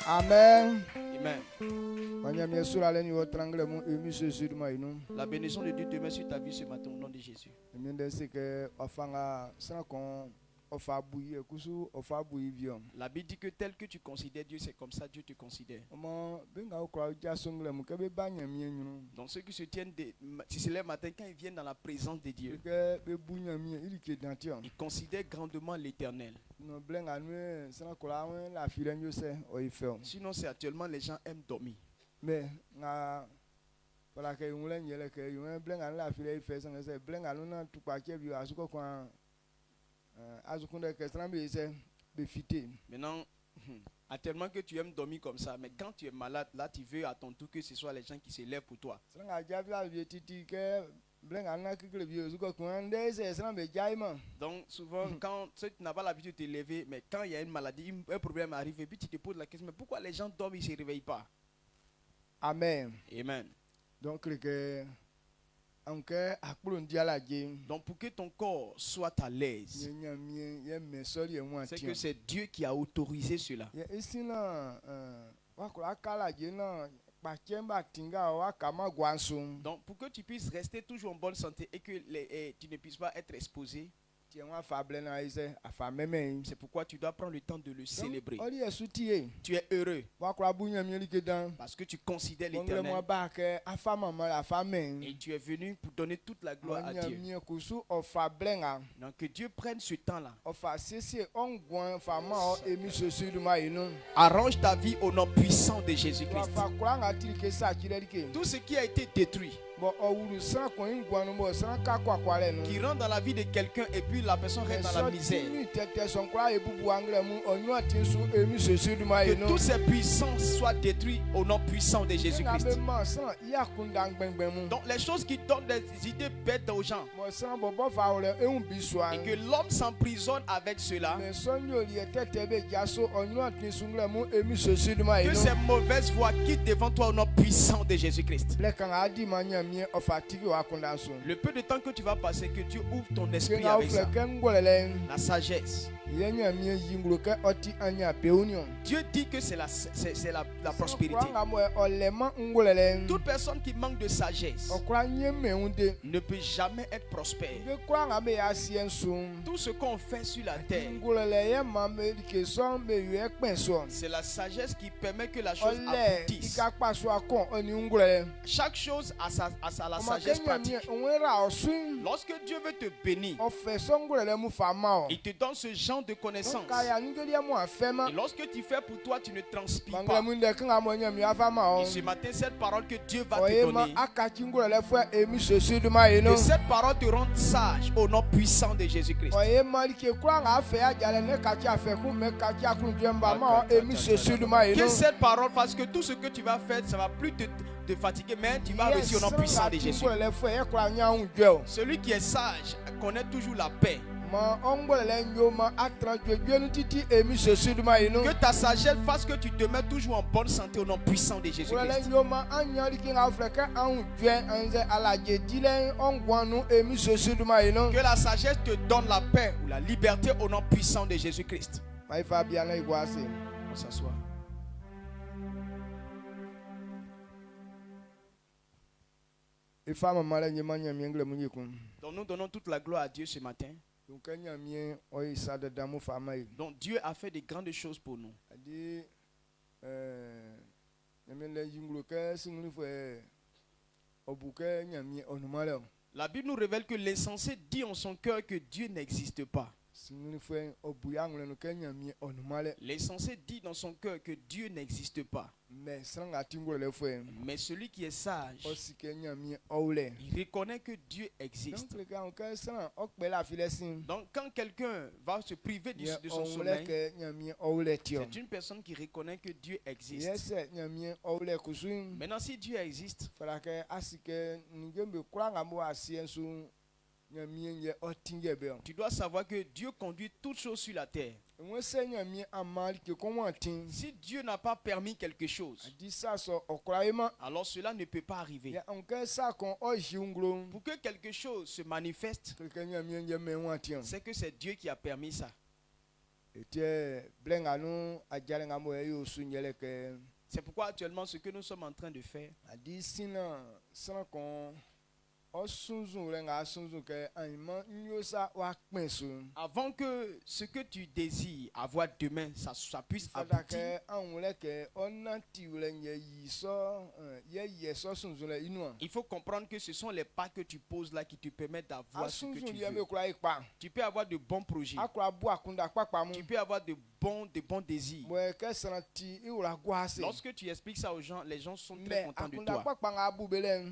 Amen. Amen. La bénédiction de Dieu demeure sur ta vie ce matin au nom de Jésus. La Bible dit que tel que tu considères Dieu, c'est comme ça Dieu te considère. Donc ceux qui se tiennent, si c'est le matin, quand ils viennent dans la présence de Dieu, ils considèrent grandement l'Éternel. Sinon, c'est actuellement les gens aiment dormir. Mais maintenant, actuellement que tu aimes dormir comme ça, mais quand tu es malade, là tu veux à ton tour que ce soit les gens qui se lèvent pour toi. Donc souvent quand tu n'as pas l'habitude de te lever, mais quand il y a une maladie, un problème arrive, et puis tu te poses la question, mais pourquoi les gens dorment, ils ne se réveillent pas? Amen. Amen. Donc pour que ton corps soit à l'aise, c'est que c'est Dieu qui a autorisé cela. Donc pour que tu puisses rester toujours en bonne santé et que tu ne puisses pas être exposé, c'est pourquoi tu dois prendre le temps de le célébrer. Tu es heureux parce que tu considères l'Éternel et tu es venu pour donner toute la gloire à Dieu. Donc que Dieu prenne ce temps-là. Arrange ta vie au nom puissant de Jésus-Christ. Tout ce qui a été détruit, qui rentre dans la vie de quelqu'un et puis la personne reste dans la misère, que toutes ces puissances soient détruites au nom puissant de Jésus-Christ. Donc les choses qui donnent des idées bêtes aux gens et que l'homme s'emprisonne avec cela, que ces mauvaises voix quittent devant toi au nom puissant de Jésus-Christ. Le peu de temps que tu vas passer, que Dieu ouvre ton esprit avec ça. La sagesse. Dieu dit que c'est la prospérité. Toute personne qui manque de sagesse ne peut jamais être prospère. Tout ce qu'on fait sur la terre, c'est la sagesse qui permet que la chose aboutisse. Chaque chose a la sagesse pratique. Lorsque Dieu veut te bénir, il te donne ce genre de connaissances. Et lorsque tu fais pour toi, tu ne transpires pas. Et ce matin, cette parole que Dieu va te donner, que cette parole te rende sage au nom puissant de Jésus-Christ. Que cette parole fasse que tout ce que tu vas faire, ça ne va plus te fatiguer, mais tu vas réussir au nom puissant de Jésus. Celui qui est sage connaît toujours la paix. Que ta sagesse fasse que tu te mets toujours en bonne santé au nom puissant de Jésus-Christ. Que la sagesse te donne la paix ou la liberté au nom puissant de Jésus-Christ. On s'assoit. Donc nous donnons toute la gloire à Dieu ce matin. Donc Dieu a fait de grandes choses pour nous. La Bible nous révèle que l'insensé dit en son cœur que Dieu n'existe pas. L'essentiel dit dans son cœur que Dieu n'existe pas. Mais celui qui est sage, il reconnaît que Dieu existe. Donc quand quelqu'un va se priver de son sommeil, c'est une personne qui reconnaît que Dieu existe. Maintenant, si Dieu existe, tu dois savoir que Dieu conduit toutes choses sur la terre. Si Dieu n'a pas permis quelque chose, alors cela ne peut pas arriver. Pour que quelque chose se manifeste, c'est que c'est Dieu qui a permis ça. C'est pourquoi actuellement ce que nous sommes en train de faire, avant que ce que tu désires avoir demain, ça puisse aboutir, il faut comprendre que ce sont les pas que tu poses là qui te permettent d'avoir ce que tu veux. Tu peux avoir de bons projets, tu peux avoir de bons désirs. Lorsque tu expliques ça aux gens, les gens sont très contents de toi.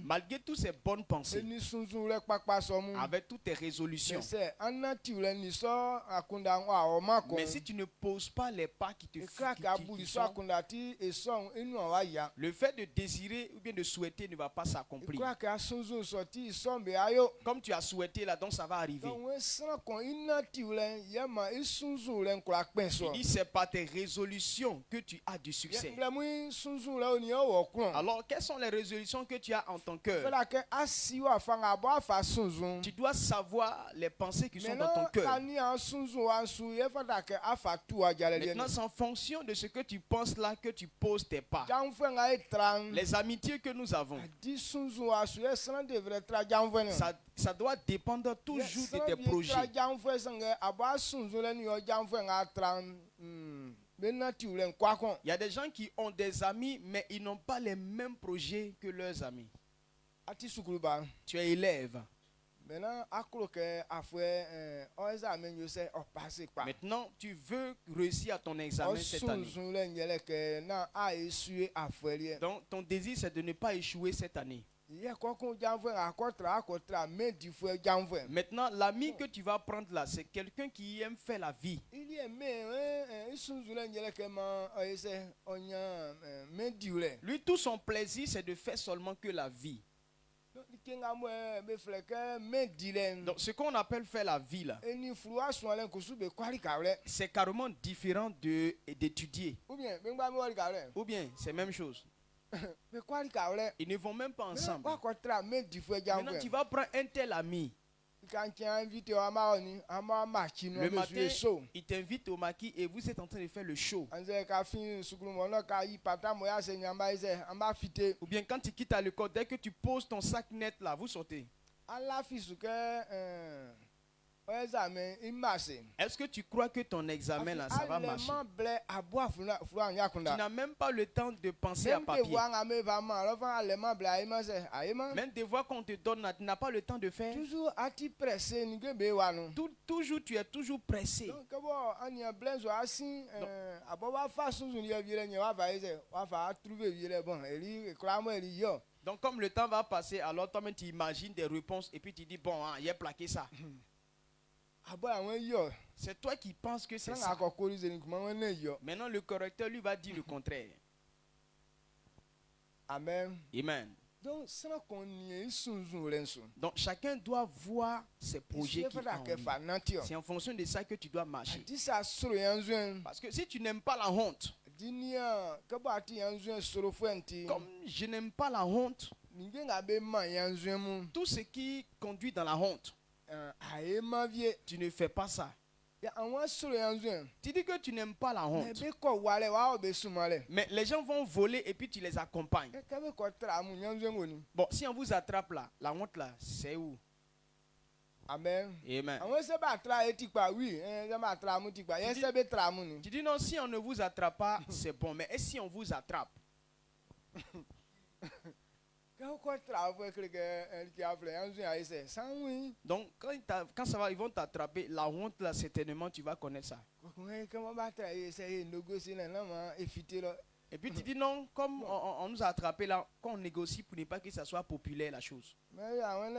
Malgré toutes ces bonnes pensées, avec toutes tes résolutions, mais si tu ne poses pas les pas qui te font, le fait de désirer ou bien de souhaiter ne va pas s'accomplir. Comme tu as souhaité là, donc ça va arriver. Il dit c'est par tes résolutions que tu as du succès. Alors quelles sont les résolutions que tu as en ton cœur? Tu dois savoir les pensées qui sont dans ton cœur. Maintenant, c'est en fonction de ce que tu penses là que tu poses tes pas. Les amitiés que nous avons, ça doit dépendre toujours de tes projets. Il y a des gens qui ont des amis, mais ils n'ont pas les mêmes projets que leurs amis. Tu es élève. Maintenant, tu veux réussir à ton examen cette année. Donc, ton désir, c'est de ne pas échouer cette année. Maintenant, l'ami que tu vas prendre là, c'est quelqu'un qui aime faire la vie. Lui, tout son plaisir, c'est de faire seulement que la vie. Donc, ce qu'on appelle faire la vie là, c'est carrément différent d'étudier. Ou bien, c'est la même chose. Ils ne vont même pas ensemble. Maintenant, tu vas prendre un tel ami. Le matin, il t'invite au maquis et vous êtes en train de faire le show. Ou bien quand tu quittes à l'école, dès que tu poses ton sac net là, vous sautez. Est-ce que tu crois que ton examen là, ça va marcher? Tu n'as même pas le temps de penser à papier. Même des voix qu'on te donne, tu n'as pas le temps de faire. Toujours, tu es toujours pressé. Donc comme le temps va passer, alors toi-même tu imagines des réponses et puis tu dis bon, il a plaqué ça. C'est toi qui penses que c'est ça. Maintenant le correcteur lui va dire le contraire. Amen. Amen. Donc chacun doit voir ses projets qu'il a en lui. C'est en fonction de ça que tu dois marcher. Parce que si tu n'aimes pas la honte, comme je n'aime pas la honte, tout ce qui conduit dans la honte, tu ne fais pas ça. Tu dis que tu n'aimes pas la honte, mais les gens vont voler et puis tu les accompagnes. Bon, si on vous attrape là, la honte là, c'est où? Amen. Amen. Tu dis non, si on ne vous attrape pas, c'est bon, mais si on vous attrape? Donc quand ça va, ils vont t'attraper. La honte là, certainement tu vas connaître ça. Et puis tu dis non, comme on nous a attrapé là, quand on négocie pour ne pas que ça soit populaire la chose. Maintenant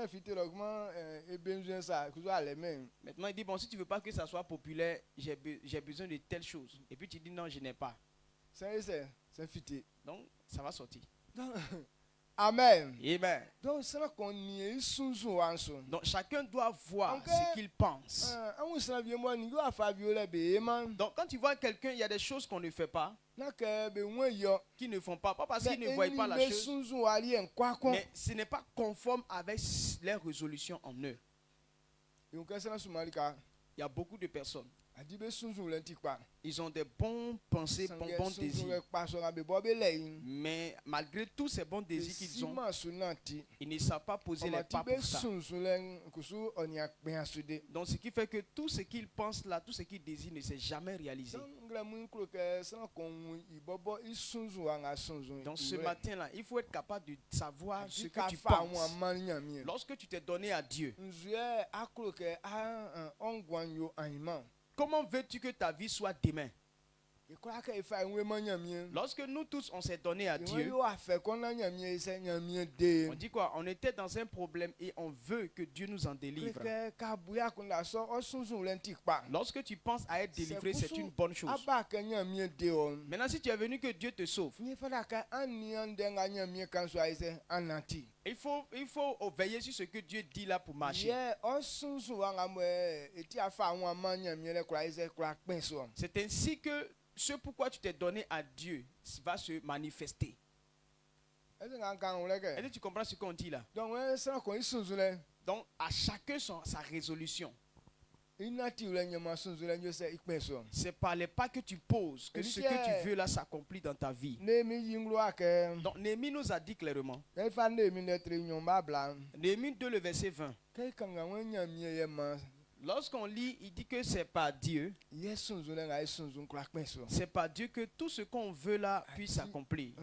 il dit bon, si tu veux pas que ça soit populaire, j'ai besoin de telle chose. Et puis tu dis non, je n'ai pas. Donc ça va sortir. Amen. Amen. Donc chacun doit voir ce qu'il pense. Donc quand tu vois quelqu'un, il y a des choses qu'on ne fait pas, qui ne font pas parce qu'ils ne voient pas la chose, mais ce n'est pas conforme avec leurs résolutions en eux. Il y a beaucoup de personnes. Ils ont des bons pensées, bons désirs. Mais malgré tous ces bons désirs qu'ils ont, ils ne savent pas poser les pas pour ça. Donc ce qui fait que tout ce qu'ils pensent là, tout ce qu'ils désirent ne s'est jamais réalisé. Donc ce matin-là, il faut être capable de savoir ce que tu penses. Lorsque tu t'es donné à Dieu, comment veux-tu que ta vie soit demain? Lorsque nous tous on s'est donné à Dieu, on dit quoi? On était dans un problème et on veut que Dieu nous en délivre. Lorsque tu penses à être délivré, c'est une bonne chose. Maintenant, si tu es venu que Dieu te sauve, il faut veiller sur ce que Dieu dit là pour marcher. C'est ainsi que ce pourquoi tu t'es donné à Dieu va se manifester. Est-ce que tu comprends ce qu'on dit là? Donc à chacun sa résolution. C'est par les pas que tu poses que ce que tu veux là s'accomplit dans ta vie. Donc Néhémie nous a dit clairement. Néhémie 2 le verset 20. Lorsqu'on lit, il dit que c'est par Dieu. C'est par Dieu que tout ce qu'on veut là puisse s'accomplir.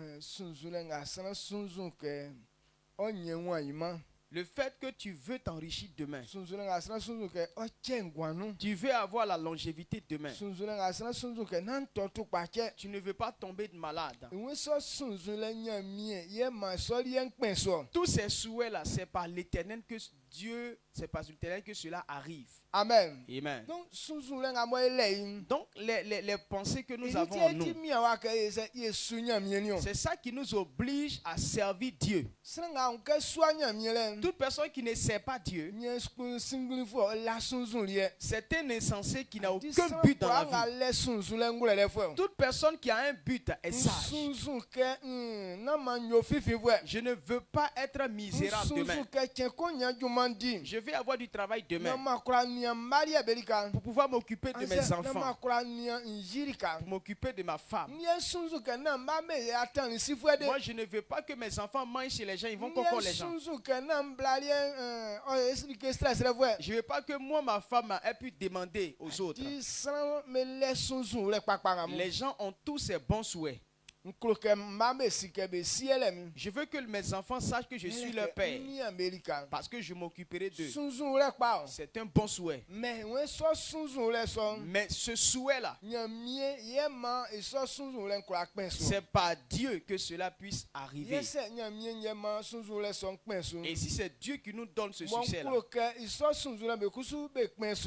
Le fait que tu veux t'enrichir demain, tu veux avoir la longévité demain, tu ne veux pas tomber de malade. Tous ces souhaits là, c'est par l'Éternel que Dieu, c'est par l'Éternel que cela arrive. Amen. Amen. Donc les pensées que nous avons en nous, c'est ça qui nous oblige à servir Dieu. Toute personne qui ne sert pas Dieu, c'est un insensé qui n'a aucun but dans la vie. Toute personne qui a un but est sage. Je ne veux pas être misérable demain. Je vais avoir du travail demain pour pouvoir m'occuper de mes enfants, pour m'occuper de ma femme. Moi, je ne veux pas que mes enfants mangent chez les gens, ils vont encore les gens. Je ne veux pas que moi, ma femme, ait pu demander aux autres. Les gens ont tous ces bons souhaits. Je veux que mes enfants sachent que je suis leur père parce que je m'occuperai d'eux. C'est un bon souhait. Mais ce souhait-là, c'est par Dieu que cela puisse arriver. Et si c'est Dieu qui nous donne ce succès-là,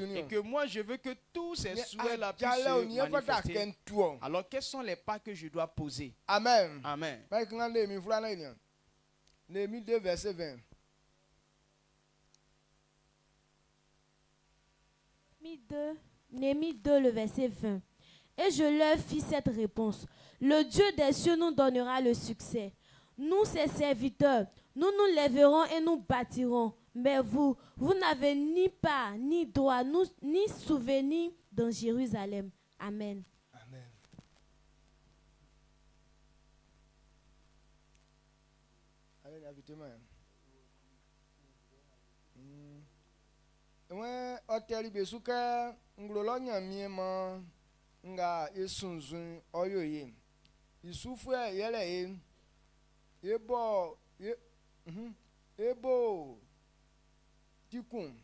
et que moi je veux que tous ces souhaits-là puissent se manifester, alors quels sont les pas que je dois poser? Amen. Amen. Néhémie 2, verset 20. Néhémie 2, le verset 20. Et je leur fis cette réponse. Le Dieu des cieux nous donnera le succès. Nous, ses serviteurs, nous nous lèverons et nous bâtirons. Mais vous n'avez ni part, ni droit, ni souvenir dans Jérusalem. Amen. Hôtel Besuka ngulolo nyamiema nga esunzun oyoye isufu yele yebo Ebo Tikum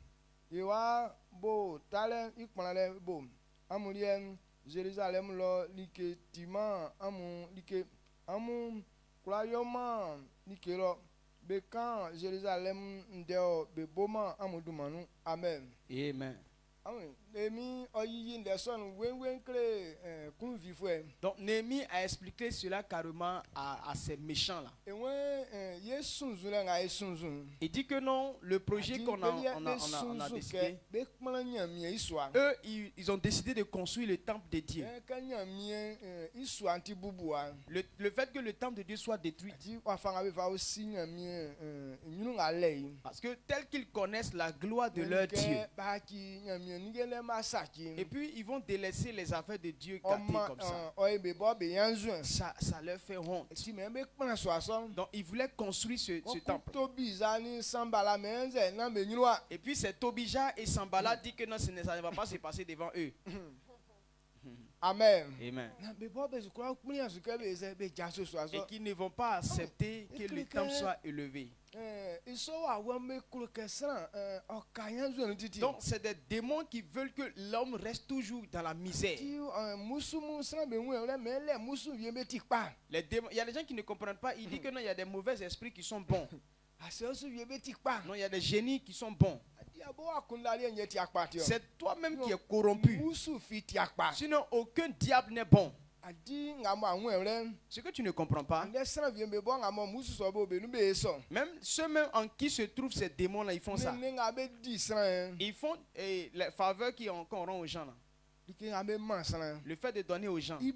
Ewa Bo Talen Ikmanale Bo Amulien Jérusalem lo like Tima Amu like Amu Kulayoma like lo Bekan Jérusalem Ndeo Beboma Amudumanu. Amen. Amen. Donc Néhémie a expliqué cela carrément à ces méchants-là. Il dit que non, le projet qu'on a décidé, eux, ils ont décidé de construire le temple de Dieu. Le fait que le temple de Dieu soit détruit, parce que tel qu'ils connaissent la gloire de leur Dieu, et puis ils vont délaisser les affaires de Dieu gâtées comme ça. Ça leur fait honte. Donc ils voulaient construire ce temple. Et puis c'est Tobija et Sambala dit que non, ça ne va pas se passer devant eux. Amen. Amen. Et qu'ils ne vont pas accepter que le temple soit élevé. Donc c'est des démons qui veulent que l'homme reste toujours dans la misère. Il y a des gens qui ne comprennent pas. Il dit que non, il y a des mauvais esprits qui sont bons. Non, il y a des génies qui sont bons. C'est toi-même qui es corrompu. Sinon, aucun diable n'est bon. Ce que tu ne comprends pas, même ceux-mêmes en qui se trouvent ces démons-là, ils font ça. Ils font les faveurs qu'on rend aux gens. Là. Le fait de donner aux gens, il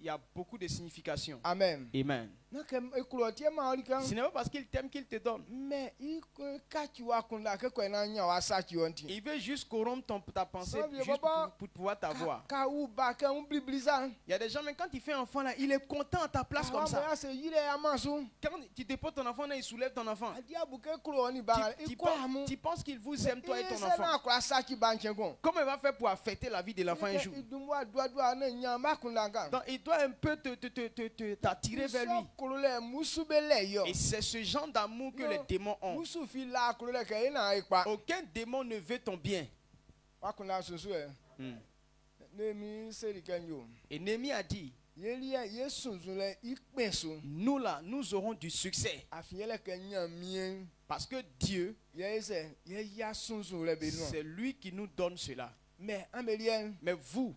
y a beaucoup de significations. Amen. Amen. Ce n'est pas parce qu'il t'aime qu'il te donne. Il veut juste corrompre ta pensée juste pour pouvoir t'avoir. Il y a des gens, mais quand il fait enfant là, il est content à ta place comme ça. Quand tu déposes ton enfant là, il soulève ton enfant. Tu penses qu'il vous aime toi et ton enfant. Comment il va faire pour affecter la vie de l'enfant un jour? Donc il doit un peu t'attirer vers lui. Et c'est ce genre d'amour que les démons ont. Aucun démon ne veut ton bien. Et Néhémie a dit, nous là, nous aurons du succès. Parce que Dieu, c'est lui qui nous donne cela. Mais vous,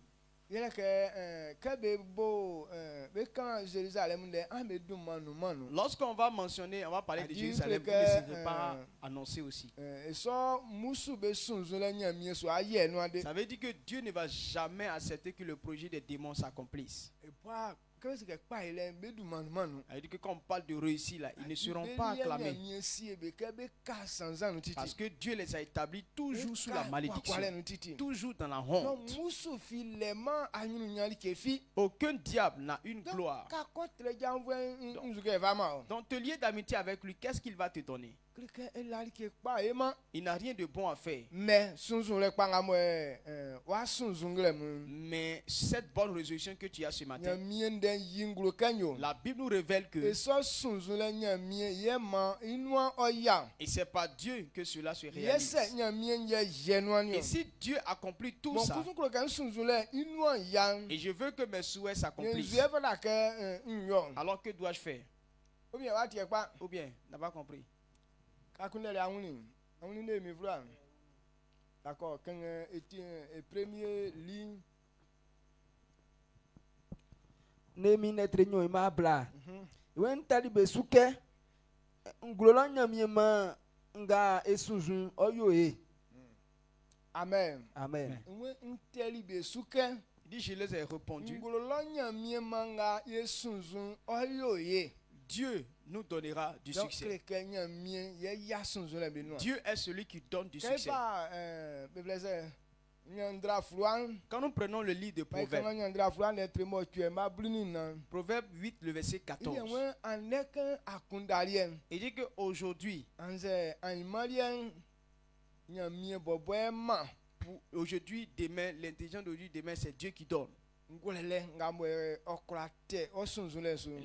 lorsqu'on va mentionner, on va parler de Jérusalem, vous ne laissez pas annoncer aussi. Ça veut dire que Dieu ne va jamais accepter que le projet des démons s'accomplisse. Il dit que quand on parle de réussite là, ils ne seront pas acclamés. Parce que Dieu les a établis toujours sous la malédiction, toujours dans la honte. Aucun diable n'a une gloire. Donc te lier d'amitié avec lui, qu'est-ce qu'il va te donner? Il n'a rien de bon à faire. Mais cette bonne résolution que tu as ce matin, la Bible nous révèle que et c'est par Dieu que cela se réalise. Et si Dieu accomplit tout ça, et je veux que mes souhaits s'accomplissent, alors que dois-je faire? Ou bien, n'a pas compris. D'accord, quand premier ligne. Nemi netrenyo imabla. Wen talibe suke nglola nyamiema nga esunzun oyoe. Amen. Amen. Wen talibe suke dit je les ai répondu. Nglola nyamiema nga esunzun oyoe. Dieu nous donnera du succès. Dieu est celui qui donne du succès. Quand nous prenons le livre de Proverbes, Proverbe 8, le verset 14, il dit qu'aujourd'hui, aujourd'hui, demain, l'intelligence d'aujourd'hui, demain, c'est Dieu qui donne.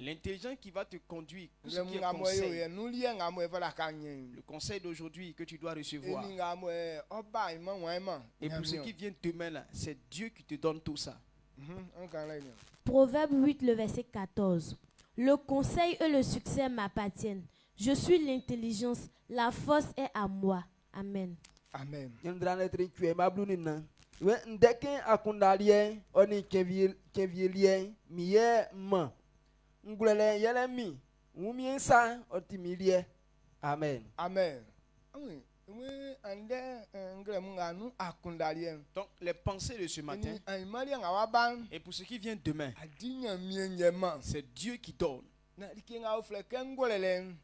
L'intelligence qui va te conduire, tout ce qui est conseil, le conseil d'aujourd'hui que tu dois recevoir. Et pour ce qui vient demain là, c'est Dieu qui te donne tout ça. Proverbe 8, le verset 14. Le conseil et le succès m'appartiennent. Je suis l'intelligence, la force est à moi. Amen. Amen. Ndeke akundalie oni kevielie miye ma ngulele yele mi wumiensa otimilie. Amen. Amen. Donc les pensées de ce matin et pour ce qui vient demain, c'est Dieu qui donne.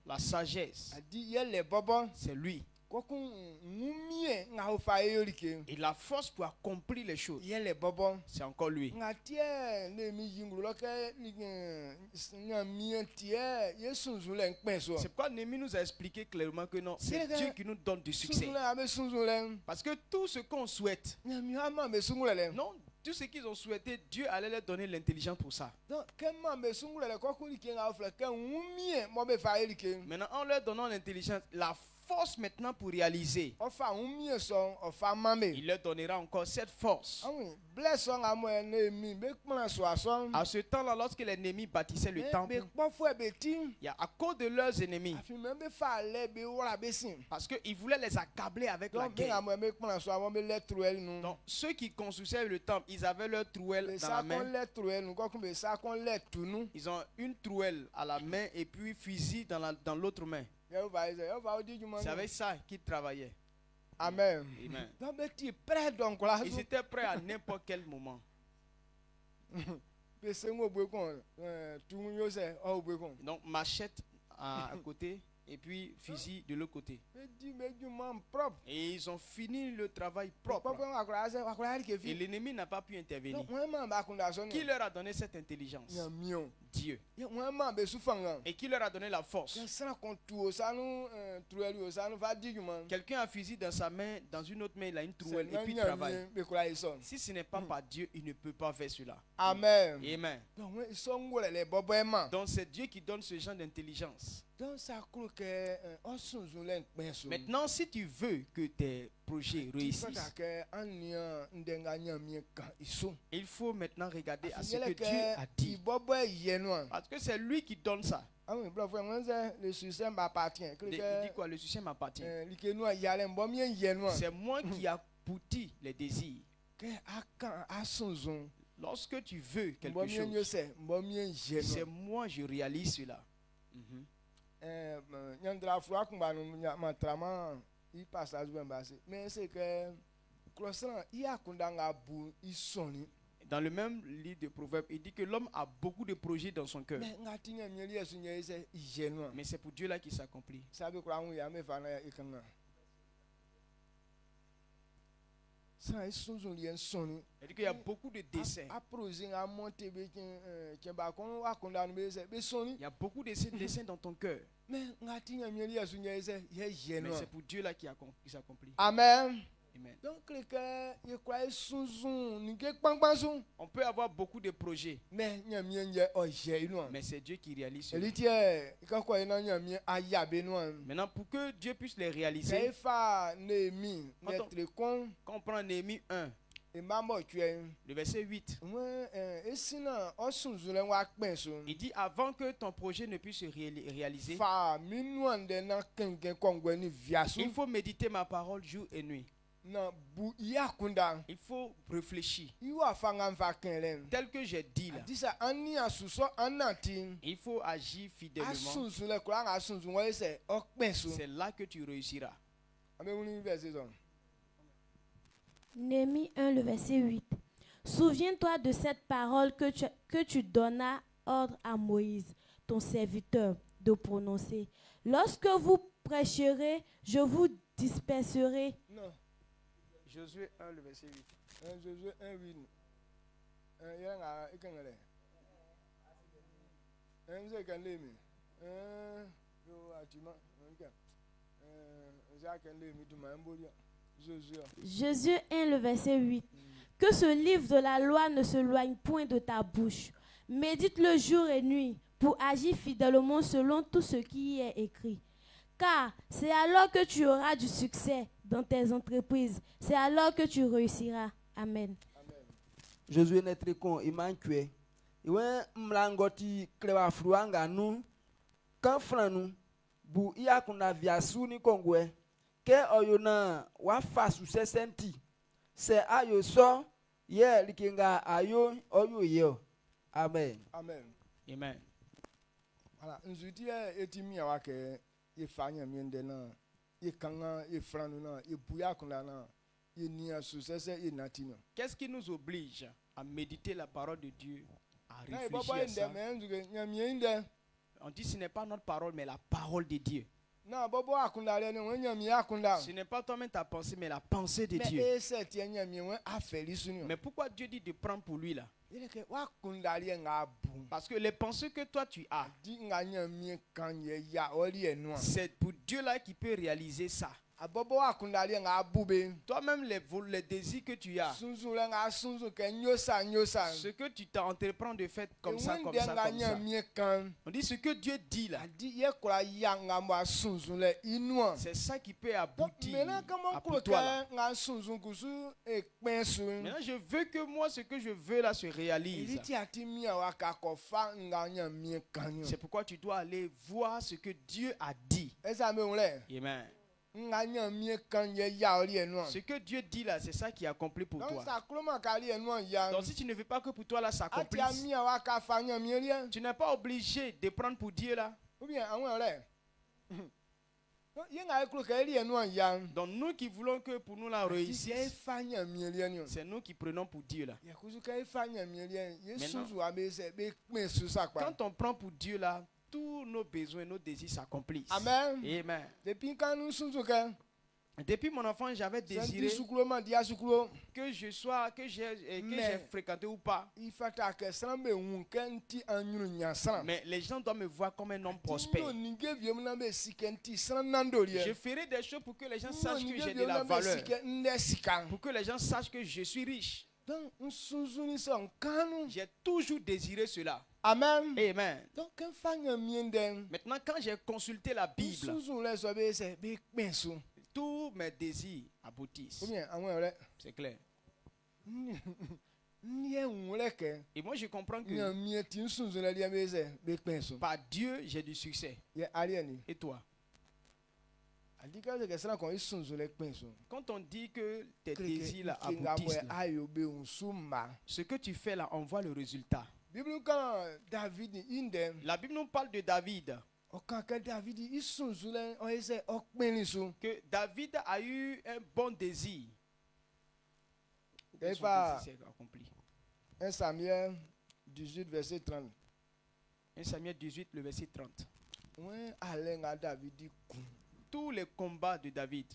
La sagesse, c'est lui. Et la force pour accomplir les choses, c'est encore lui. C'est pourquoi Néhémie nous a expliqué clairement que non, c'est Dieu qui nous donne du succès. Parce que tout ce qu'on souhaite, non, tout ce qu'ils ont souhaité, Dieu allait leur donner l'intelligence pour ça. Maintenant, en leur donnant l'intelligence, la force maintenant pour réaliser, il leur donnera encore cette force. À ce temps-là, lorsque les ennemis bâtissaient le temple, il y a à cause de leurs ennemis, parce qu'ils voulaient les accabler avec la guerre. Donc ceux qui construisaient le temple, ils avaient leur trouelle dans la main. Ils ont une trouelle à la main et puis fusil dans l'autre main. C'est avec ça qu'ils travaillaient. Amen. Amen. Ils Ils étaient prêts à n'importe quel moment. Donc machette à côté et puis fusil de l'autre côté. Et ils ont fini le travail propre. Et l'ennemi n'a pas pu intervenir. Qui leur a donné cette intelligence? Dieu. Et qui leur a donné la force? Quelqu'un a un fusil dans sa main, dans une autre main il a une trouelle et puis il travaille. Si ce n'est pas par Dieu, il ne peut pas faire cela. Amen. Amen. Donc c'est Dieu qui donne ce genre d'intelligence. Maintenant, si tu veux que tes projets réussissent, il faut maintenant regarder à ce que Dieu a dit. Parce que c'est lui qui donne ça. Le succès m'appartient. Il dit quoi? Le succès m'appartient. C'est moi qui aboutis les désirs. Lorsque tu veux quelque chose, c'est moi je réalise cela. Dans le même livre de Proverbes, il dit que l'homme a beaucoup de projets dans son cœur. Mais c'est pour Dieu là qui s'accomplit. Il dit qu'il y a beaucoup de dessins. Il y a beaucoup de dessins dans ton cœur. Mais c'est pour Dieu là qui s'accomplit. Amen. Amen. On peut avoir beaucoup de projets, mais c'est Dieu qui réalise cela. Maintenant, pour que Dieu puisse les réaliser, quand on prend Néhémie 1, le verset 8, il dit avant que ton projet ne puisse se réaliser, il faut méditer ma parole jour et nuit. Il faut réfléchir. Tel que j'ai dit là, il faut agir fidèlement. C'est là que tu réussiras. Néhémie 1, le verset 8. Souviens-toi de cette parole que tu donnas ordre à Moïse, ton serviteur, de prononcer. Lorsque vous prêcherez, je vous disperserai. Non. Josué 1, le verset 8. Josué 1, 8. Josué 1, le verset 8. Que ce livre de la loi ne s'éloigne point de ta bouche. Médite-le jour et nuit pour agir fidèlement selon tout ce qui y est écrit. Car c'est alors que tu auras du succès dans tes entreprises. C'est alors que tu réussiras. Amen. Josué n'est très con, il manque. Iwe mlangoti klewa fruanga nu kan franu bu iya kuna viasu ni kongwe ke oyona wa fasu sesenti se ayo so ye likinga ayo oyo ye. Amen. Amen. Amen. Voilà, nzuti etimi awake ye fanya miende na ye kanga ye franu na ye buya kuna na ye nia susese ye natino. Qu'est-ce qui nous oblige à méditer la parole de Dieu, à réfléchir à ça? On dit ce n'est pas notre parole mais la parole de Dieu. Ce n'est pas toi-même ta pensée mais la pensée de Dieu. Mais pourquoi Dieu dit de prendre pour lui là? Parce que les pensées que toi tu as, c'est pour Dieu là qui peut réaliser ça. Toi-même les désirs que tu as, ce que tu t'entreprends de faire comme ça. On dit ce que Dieu dit là, c'est ça qui peut aboutir pour toi là. Maintenant je veux que moi ce que je veux là se réalise. C'est pourquoi tu dois aller voir ce que Dieu a dit. Amen. Ce que Dieu dit là, c'est ça qui est accompli pour toi. Donc si tu ne veux pas que pour toi là ça accomplisse, tu n'es pas obligé de prendre pour Dieu là. Donc nous qui voulons que pour nous là réussir, c'est nous qui prenons pour Dieu là. Maintenant, quand on prend pour Dieu là, tous nos besoins, nos désirs s'accomplissent. Amen. Amen. Depuis mon enfant, j'avais désiré que je sois, que j'ai fréquenté ou pas. Mais les gens doivent me voir comme un homme prospère. Je ferai des choses pour que les gens sachent que j'ai de la valeur. Pour que les gens sachent que je suis riche. J'ai toujours désiré cela. Amen. Amen. Maintenant, Maintenant, quand j'ai consulté la Bible, tous mes désirs aboutissent. C'est clair. Et moi, je comprends que par Dieu, j'ai du succès. Et toi? Quand on dit que tes désirs là aboutissent, là, ce que tu fais là, on voit le résultat. La Bible nous parle de David. Que David a eu un bon désir. 1 Samuel 18, verset 30. 1 Samuel 18, le verset 30. Tous les combats de David.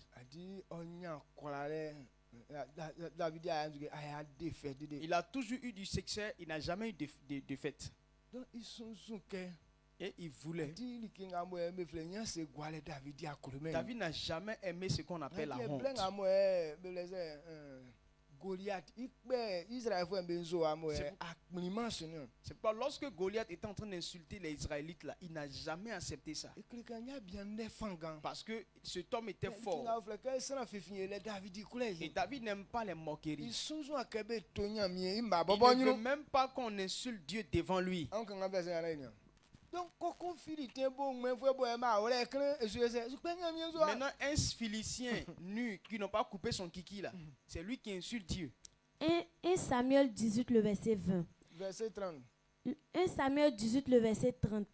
Il a toujours eu du succès, il n'a jamais eu de défaite. Et il voulait. David n'a jamais aimé ce qu'on appelle la honte. C'est pas lorsque Goliath était en train d'insulter les Israélites là, il n'a jamais accepté ça. Parce que cet homme était fort. Et David n'aime pas les moqueries. Il ne veut même pas qu'on insulte Dieu devant lui. Maintenant, un Philistin nu qui n'a pas coupé son kiki là, c'est lui qui insulte Dieu. 1 Samuel 18, le verset 20. Verset 30. 1 Samuel 18, le verset 30.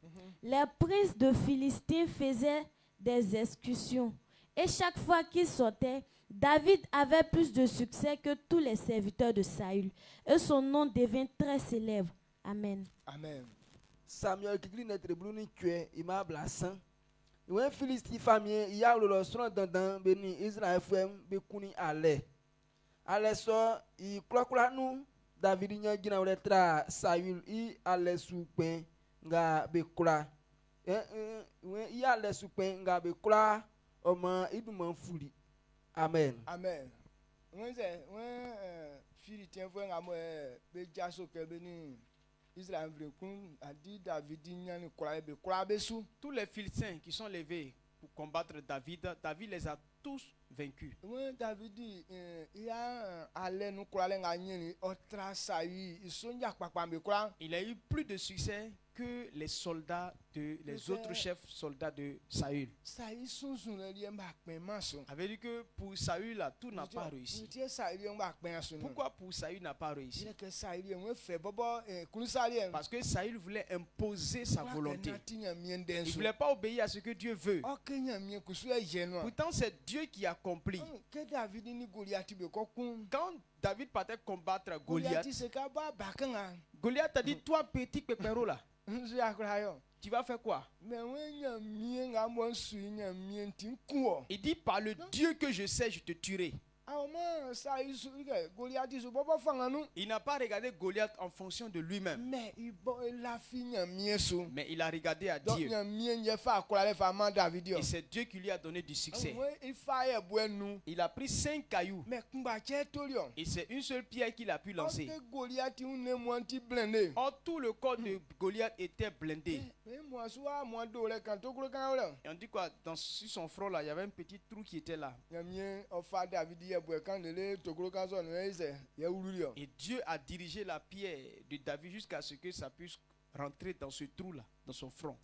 Les princes de Philistins faisaient des excursions. Et chaque fois qu'ils sortaient, David avait plus de succès que tous les serviteurs de Saül. Et son nom devint très célèbre. Amen. Amen. Samuel qui n'est pas bluni tué, il m'a blessé. Il y a un Philistin famille, il y a le restaurant dans Béni Israël FM, Bekuni allait. Allait so, il croit nous, David n'y a pas de Saül, il allait sous pain, nga bekura. Il y a les sous pain, nga bekura, au moins il nous m'en fout. Amen. Amen. Philistien voit un be jaso ke beni Israël vrikun adi David nyani kwalabe kwalabesu. Tous les Philistins qui sont levés pour combattre David, David les a tous vaincus. Oui, David il a allé nous kwalé nganyeni otra sayi isonja kpakpambe kwala. Il a eu plus de succès que les soldats les autres chefs soldats de Saül. Avait dit que pour Saül là, tout n'a pas réussi. Pourquoi pour Saül n'a pas réussi? Parce que Saül voulait imposer sa volonté. Il ne voulait pas obéir à ce que Dieu veut. Pourtant c'est Dieu qui accomplit. Quand David partait combattre Goliath, Goliath a dit, toi petit pépéro là, tu vas faire quoi? Il dit, par le Dieu que je sais, je te tuerai. Il n'a pas regardé Goliath en fonction de lui-même. Mais il a regardé à Dieu. Et c'est Dieu qui lui a donné du succès. Il a pris 5 cailloux. Et c'est une seule pierre qu'il a pu lancer. Or, tout le corps de Goliath était blindé. Et on dit quoi? Sur son front là, il y avait un petit trou qui était là. Et Dieu a dirigé la pierre de David jusqu'à ce que ça puisse rentrer dans ce trou là, dans son front.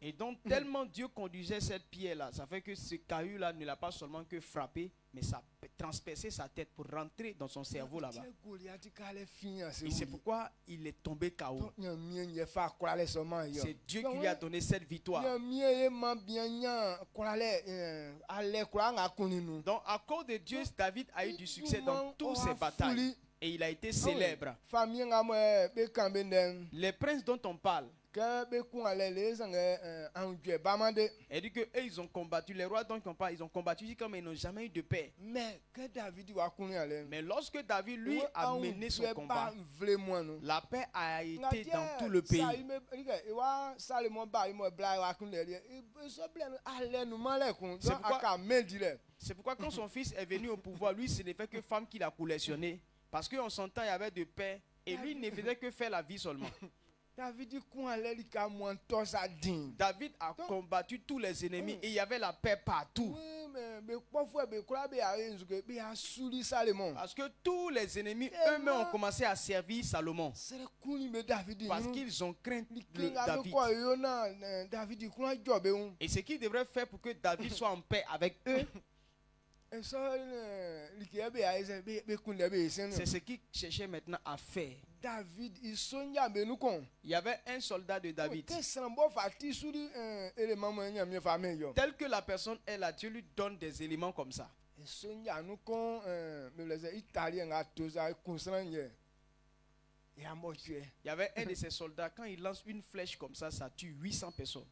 Et donc tellement Dieu conduisait cette pierre là, ça fait que ce caillou là ne l'a pas seulement que frappé, mais ça a transpercé sa tête pour rentrer dans son cerveau là-bas. Et c'est pourquoi il est tombé KO. C'est Dieu qui lui a donné cette victoire. Donc à cause de Dieu, David a eu du succès dans toutes ses batailles. Et il a été célèbre. Les princes dont on parle, et dit que eux, ils ont combattu, les rois dont on parle, ils ont combattu comme ils n'ont jamais eu de paix. Mais lorsque David lui a mené son combat, la paix a été dans tout le pays. C'est pourquoi quand son fils est venu au pouvoir, lui ce n'est fait que femme qu'il a collectionné. Parce qu'en son temps il y avait de paix et lui ne faisait que faire la vie seulement. David a combattu tous les ennemis et il y avait la paix partout. Parce que tous les ennemis eux-mêmes ont commencé à servir Salomon. Parce qu'ils ont craint David. Et ce qu'il devrait faire pour que David soit en paix avec eux, c'est ce qu'il cherchait maintenant à faire. Il y avait un soldat de David. Tel que la personne est là, Dieu lui donne des éléments comme ça. Il y avait un de ces soldats, quand il lance une flèche comme ça, ça tue 800 personnes.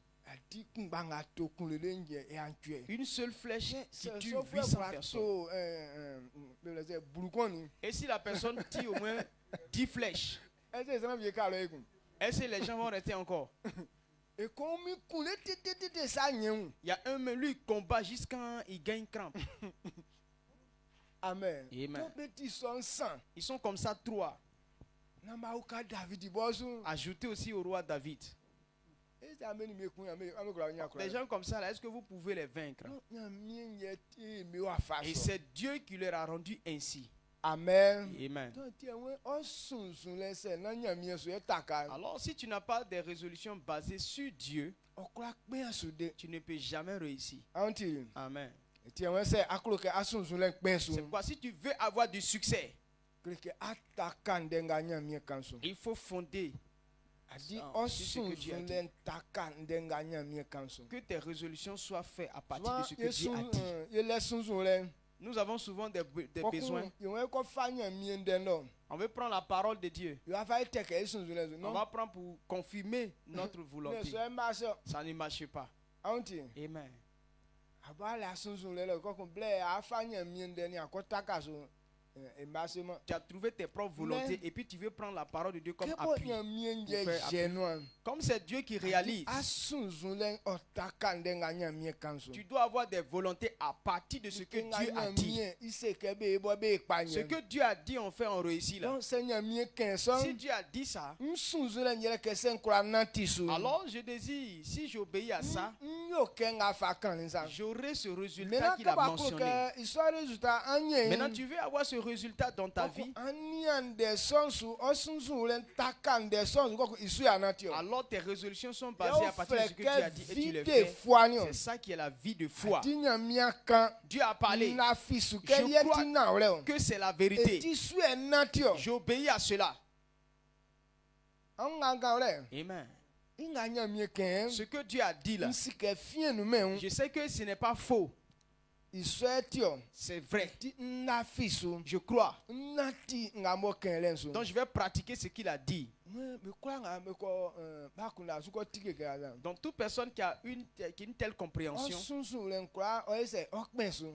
Une seule flèche qui tue 800 personnes. Et si la personne tire au moins 10 flèches, est-ce que les gens vont rester encore? Il y a un, mais lui il combat jusqu'à il gagne crampe. Amen. Amen. Ils sont comme ça 3. Ajoutez aussi au roi David. Les gens comme ça, là, est-ce que vous pouvez les vaincre? Et c'est Dieu qui leur a rendu ainsi. Amen. Amen. Alors, si tu n'as pas de résolutions basées sur Dieu, tu ne peux jamais réussir. Amen. C'est pourquoi si tu veux avoir du succès, il faut fonder. Que tes résolutions soient faites à partir de ce que Dieu a dit. Nous avons souvent des besoins. On veut prendre la parole de Dieu. On va prendre pour confirmer notre volonté. Ça ne marche pas. Amen. Tu as trouvé tes propres volontés et puis tu veux prendre la parole de Dieu comme appui. Comme c'est Dieu qui réalise, tu dois avoir des volontés à partir de ce que Dieu a dit. Ce que Dieu a dit, on fait, on réussit là. Si Dieu a dit ça, alors je désire, si j'obéis à ça, j'aurai ce résultat qu'il a mentionné. Maintenant, tu veux avoir ce résultat dans ta vie. Alors tes résolutions sont basées à partir de ce que Dieu a dit et tu les fais. C'est ça qui est la vie de foi. Dieu a parlé. Je crois que c'est la vérité. J'obéis à cela. Amen. Ce que Dieu a dit là, je sais que ce n'est pas faux. C'est vrai. Je crois. Donc je vais pratiquer ce qu'il a dit. Donc toute personne qui a une telle compréhension,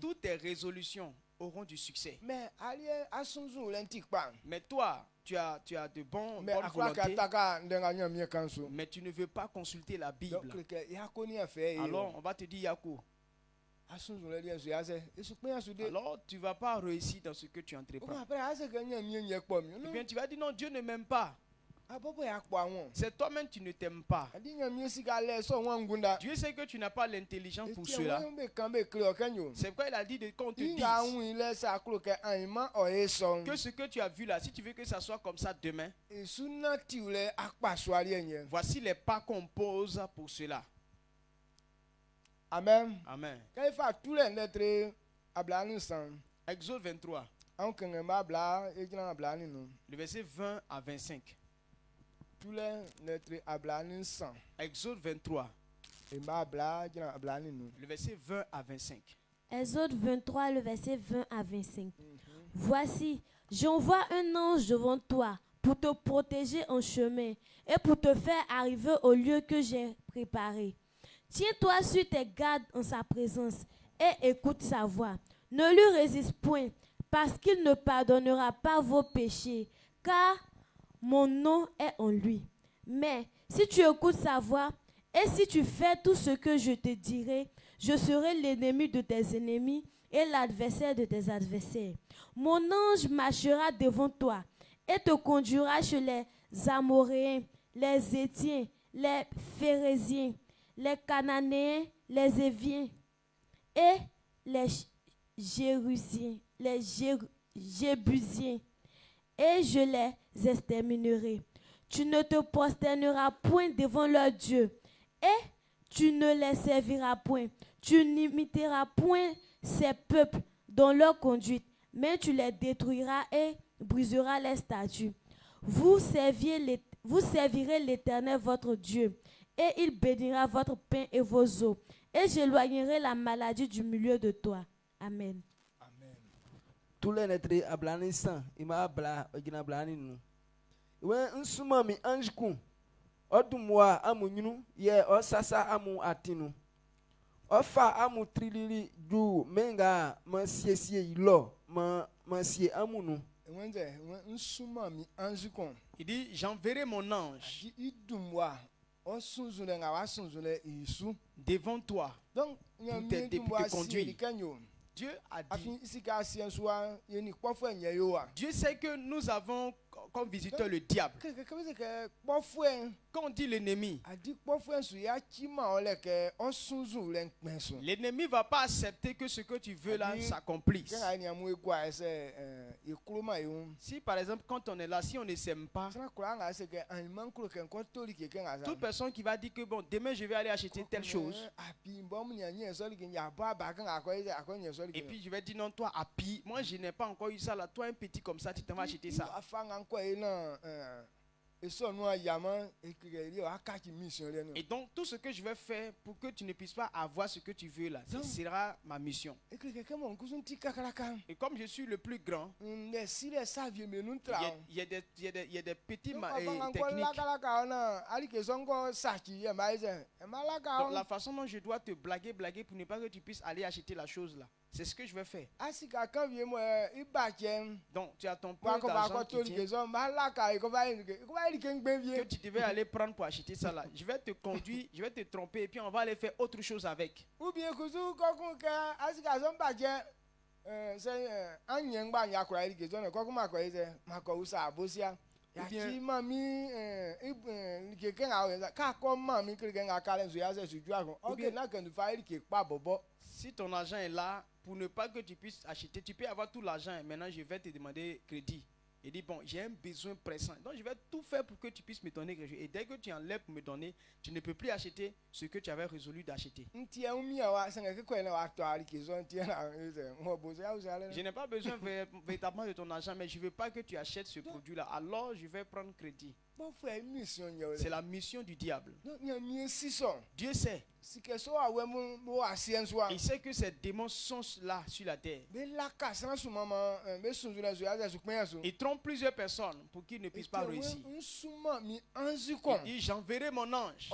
toutes tes résolutions auront du succès. Mais toi, tu as de bonnes volontés, mais tu ne veux pas consulter la Bible. Alors on va te dire Yako. Alors tu ne vas pas réussir dans ce que tu entreprends. Eh bien tu vas dire non, Dieu ne m'aime pas. C'est toi-même qui ne t'aimes pas. Dieu sait que tu n'as pas l'intelligence pour cela. C'est pourquoi il a dit qu'on te dise que ce que tu as vu là, si tu veux que ça soit comme ça demain, voici les pas qu'on pose pour cela. Amen. Amen. Exode 23. Le verset 20 à 25. Exode 23. Le verset 20 à 25. Exode 23, le verset 20 à 25. Voici, j'envoie un ange devant toi pour te protéger en chemin et pour te faire arriver au lieu que j'ai préparé. Tiens-toi sur tes gardes en sa présence et écoute sa voix. Ne lui résiste point, parce qu'il ne pardonnera pas vos péchés, car mon nom est en lui. Mais si tu écoutes sa voix et si tu fais tout ce que je te dirai, je serai l'ennemi de tes ennemis et l'adversaire de tes adversaires. Mon ange marchera devant toi et te conduira chez les Amoréens, les Hétiens, les Phéréziens, les Cananéens, les Éviens et les Jérusiens, les Jébusiens, et je les exterminerai. Tu ne te prosterneras point devant leur Dieu, et tu ne les serviras point. Tu n'imiteras point ces peuples dans leur conduite, mais tu les détruiras et briseras les statues. Vous servirez l'Éternel votre Dieu, et il bénira votre pain et vos eaux, et j'éloignerai la maladie du milieu de toi. Amen. Amen. Tous les lettres ablani san, ima abla ogina ablani nu. We nsuma mi anjku. Odumwa amunyunu ye osasa amu atinu. Ofa amu trilili du menga mansiesie ilo mansie amunu. Il dit j'enverrai mon ange devant toi pour te conduire. Dieu a dit. Dieu sait que nous avons comme visiteur le diable. Quand on dit l'ennemi, l'ennemi ne va pas accepter que ce que tu veux là s'accomplisse. Si par exemple quand on est là, si on ne s'aime pas, toute personne qui va dire que bon, demain je vais aller acheter telle chose, et puis je vais dire non, toi Happy, moi je n'ai pas encore eu ça là, toi un petit comme ça, tu t'en vas acheter ça. Et donc tout ce que je vais faire pour que tu ne puisses pas avoir ce que tu veux là, ce sera ma mission. Et comme je suis le plus grand, il y a des petits techniques. Donc la façon dont je dois te blaguer pour ne pas que tu puisses aller acheter la chose là. C'est ce que je vais faire. Donc tu as ton peu d'argent qui tient, que tu devais aller prendre pour acheter ça là. Je vais te conduire, je vais te tromper et puis on va aller faire autre chose avec. Ou bien si ton argent est là, pour ne pas que tu puisses acheter, tu peux avoir tout l'argent et maintenant je vais te demander crédit. Et dit bon, j'ai un besoin pressant. Donc je vais tout faire pour que tu puisses me donner quelque chose. Et dès que tu enlèves pour me donner, tu ne peux plus acheter ce que tu avais résolu d'acheter. Je n'ai pas besoin véritablement de ton argent, mais je ne veux pas que tu achètes ce produit-là. Alors je vais prendre crédit. C'est la mission du diable. Dieu sait. Il sait que ces démons sont là sur la terre. Il trompe plusieurs personnes pour qu'ils ne puissent pas réussir. Il dit, j'enverrai mon ange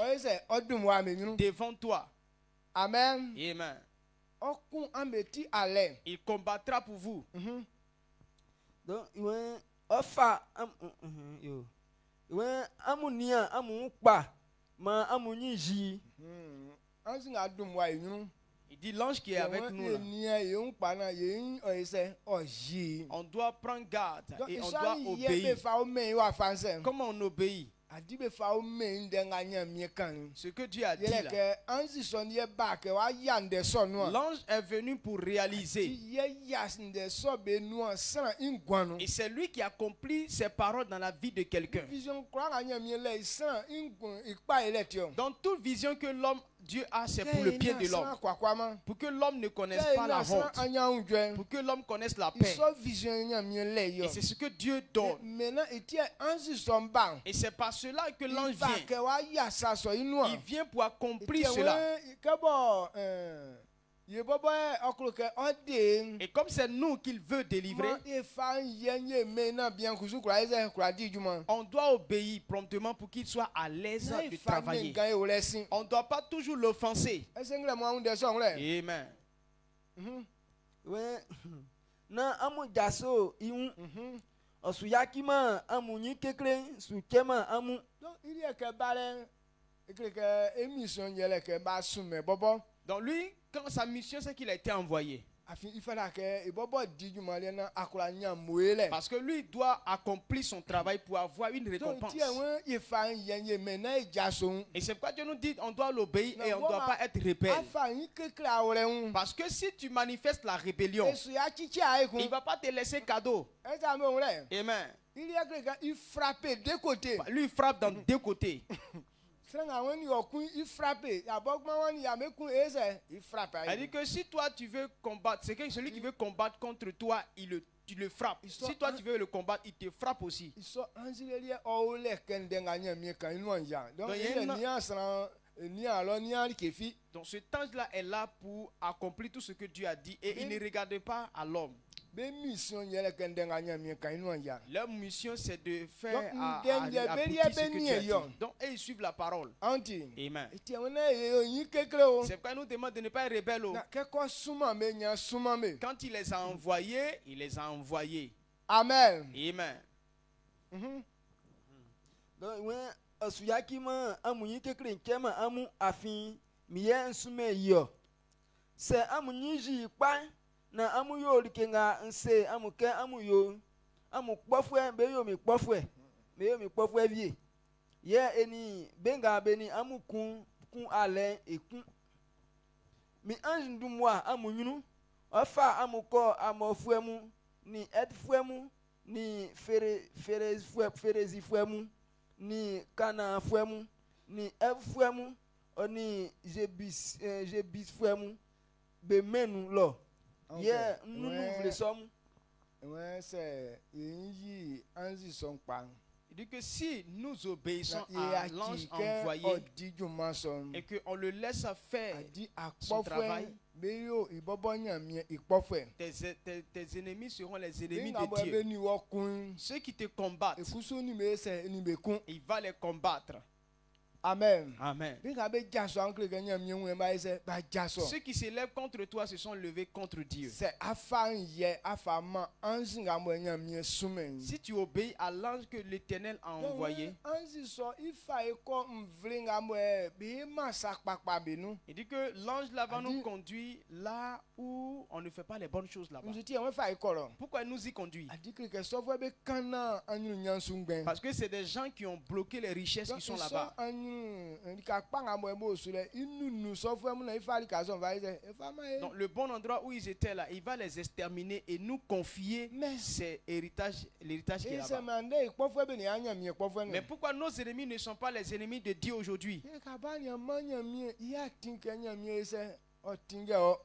devant toi. Amen. Amen. Il combattra pour vous. Donc, il dit l'ange qui est avec nous là, on doit prendre garde et on doit obéir. Comment on obéit? Ce que Dieu a dit là. L'ange est venu pour réaliser. Et c'est lui qui accomplit ses paroles dans la vie de quelqu'un. Dans toute vision que Dieu a, c'est pour le bien de l'homme. Pour que l'homme ne connaisse pas la honte. Pour que l'homme connaisse la paix. Et c'est ce que Dieu donne. Et c'est par cela que l'ange vient. Il vient pour accomplir cela. Et comme c'est nous qu'il veut délivrer, on doit obéir promptement pour qu'il soit à l'aise de travailler. On ne doit pas toujours l'offenser. Amen. Donc lui, quand sa mission, c'est qu'il a été envoyé. Parce que lui doit accomplir son travail pour avoir une récompense. Et c'est pourquoi Dieu nous dit on doit l'obéir et on ne doit pas être rebelle. Parce que si tu manifestes la rébellion, il ne va pas te laisser cadeau. Amen. Il frappe deux côtés. Lui, il frappe dans deux côtés. Il frappe. Elle dit que si toi tu veux combattre, c'est que celui qui veut combattre contre toi, tu le frappes. Si toi tu veux le combattre, il te frappe aussi. Donc cet ange-là est là pour accomplir tout ce que Dieu a dit et il ne regarde pas à l'homme. Leur mission c'est de faire aboutir ce que Dieu a dit. Donc ils suivent la parole. Amen. C'est pourquoi il nous demande de ne pas être rebelle. Quand il les a envoyés, il les a envoyés. Amen. Amen. Na amu yo likenga nse amu ke amu yo amu kpofwe be yo mi kpofwe vie ye eni benga beni amu kun ale ekun mi ange ndumwa amu yunu ofa amu ko amofwe mu ni etfwe mu ni ferezi fwe mu ni kana fwe mu ni efwe mu oni jebis fwe mu be menu lo. Yeah, nous voulons sommes. Ouais, c'est anzi son pan. Il dit que si nous obéissons à l'ange envoyé et qu'on le laisse faire son travail, tes ennemis seront les ennemis de Dieu. Ceux qui te combattent, il va les combattre. Amen. Amen. Ceux qui s'élèvent contre toi se sont levés contre Dieu. Si tu obéis à l'ange que l'Éternel a envoyé, il dit que l'ange là va nous conduire là où on ne fait pas les bonnes choses là-bas. Pourquoi il nous y conduit? Parce que c'est des gens qui ont bloqué les richesses qui sont là-bas. Donc le bon endroit où ils étaient là, il va les exterminer et nous confier l'héritage qui est là-bas. Mais pourquoi nos ennemis ne sont pas les ennemis de Dieu aujourd'hui?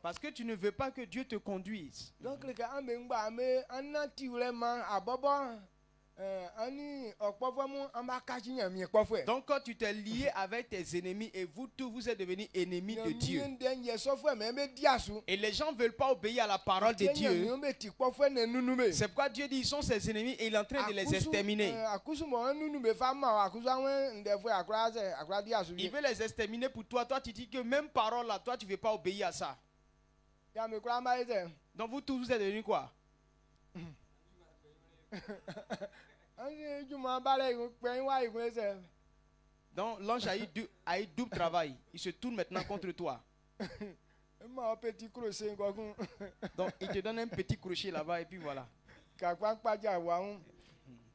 Parce que tu ne veux pas que Dieu te conduise. Donc quand tu t'es lié avec tes ennemis et vous tous vous êtes devenus ennemis de Dieu, et les gens ne veulent pas obéir à la parole de Dieu, c'est pourquoi Dieu dit ils sont ses ennemis et il est en train de les exterminer. Il veut les exterminer pour toi. Toi tu dis que même parole là, toi tu ne veux pas obéir à ça. Donc vous tous vous êtes devenus quoi? Donc l'ange a eu double travail. Il se tourne maintenant contre toi. Donc il te donne un petit crochet là-bas et puis voilà.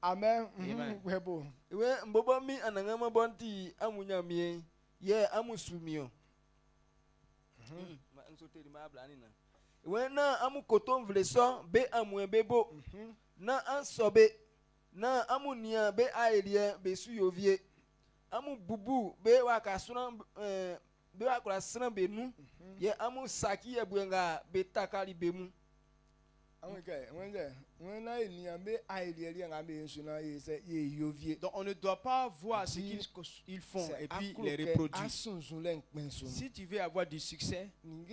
Amen. Na ansobe na amunia be aelie be suyovie amu bubu be wakasuna be wakrasna be nu ye amu saki ye buenga be takali be mu. Donc on ne doit pas voir ce qu'ils font et puis les reproduire. Si tu veux avoir du succès, ce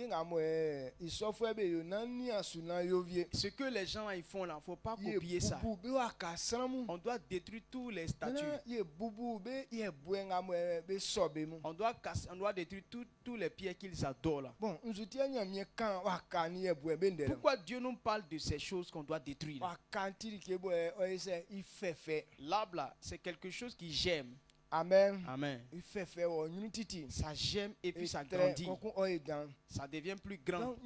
que les gens ils font là, il ne faut pas copier ça. On doit détruire tous les statues. On doit détruire tous les pierres qu'ils adorent là. Pourquoi Dieu nous parle de ces choses qu'on doit détruire? L'arbre là, c'est quelque chose qui j'aime. Amen. Amen. Ça j'aime et puis ça grandit. Ça devient plus grand.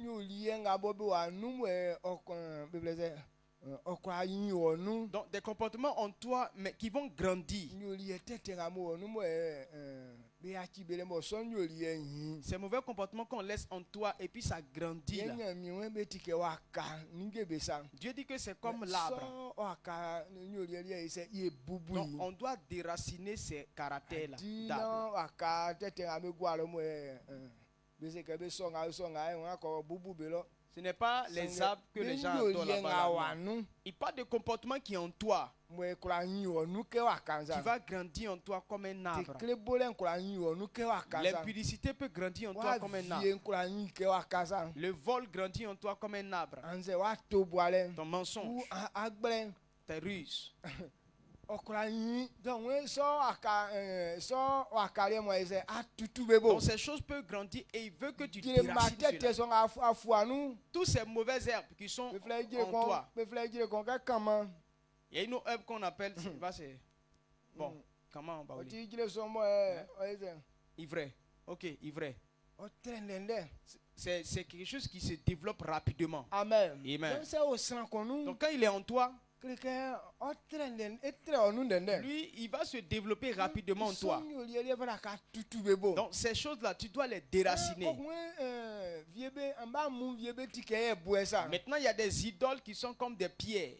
Donc des comportements en toi mais qui vont grandir. Ces mauvais comportements qu'on laisse en toi et puis ça grandit là. Dieu dit que c'est comme l'arbre. Donc on doit déraciner ces caractères là d'arbre. Ce n'est pas les arbres que les gens adorent là-bas. Il parle de comportement qui est en toi. Qui va grandir en toi comme un arbre. L'impudicité peut grandir en toi comme un arbre. Le vol grandit en toi comme un arbre. Ton mensonge, tes ruses. Donc ces choses peuvent grandir et il veut que tu déracines cela. Tous ces mauvaises herbes qui sont en toi. Il y a une herbe qu'on appelle, bon, comment on va dire? Ivraie. Ok, ivraie. C'est quelque chose qui se développe rapidement. Amen. Amen. Donc quand il est en toi, lui, il va se développer rapidement en toi. Donc ces choses-là, tu dois les déraciner. Maintenant, il y a des idoles qui sont comme des pierres,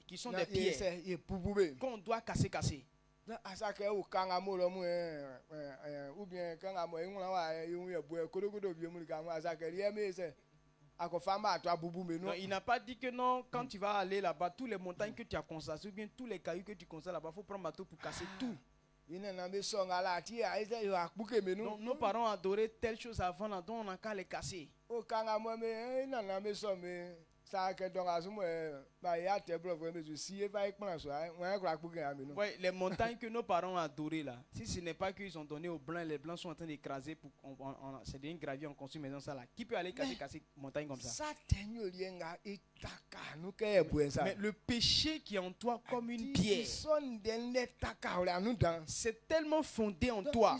qu'on doit casser. Non, il n'a pas dit que non, quand tu vas aller là-bas, toutes les montagnes que tu as constatées, ou bien tous les cailloux que tu constates là-bas, il faut prendre bateau pour casser tout. Donc, nos parents adoraient telle chose avant, là, donc on n'a qu'à les casser. Ouais, les montagnes que nos parents ont adorées là, si ce n'est pas qu'ils ont donné aux blancs, les blancs sont en train d'écraser pour c'est des graviers, on construit une maison ça là. Qui peut aller casser montagne comme ça? Mais le péché qui est en toi comme une pierre, c'est tellement fondé en toi.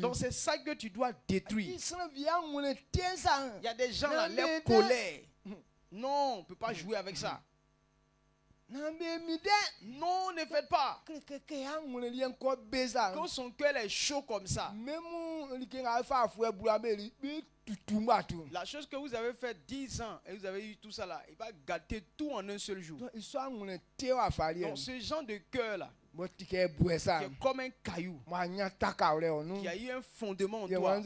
Donc c'est ça que tu dois détruire. Il y a des gens là, leur colère. Non, on ne peut pas jouer avec ça. Non, ne faites pas. Quand son cœur est chaud comme ça, la chose que vous avez fait 10 ans et vous avez eu tout ça là, il va gâter tout en un seul jour. Donc ce genre de cœur là, qui est comme un caillou, qui a eu un fondement en toi,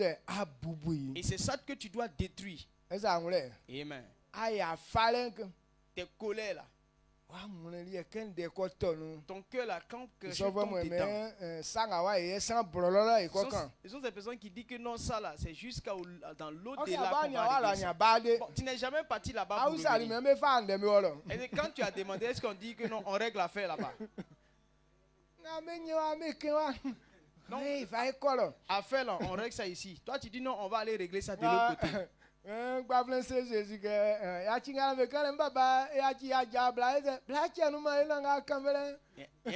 et c'est ça que tu dois détruire. Amen. Tes colères là, ton cœur là, quand quelque chose tombe dedans, ce sont des personnes qui disent que non, ça là, c'est jusqu'à dans l'au-delà qu'on va régler. Bon, tu n'es jamais parti là-bas pour revenir. Et quand tu as demandé, est-ce qu'on dit que non, on règle l'affaire là-bas? Non, affaire là, on règle ça ici. Toi tu dis non, on va aller régler ça de l'autre côté. Il y a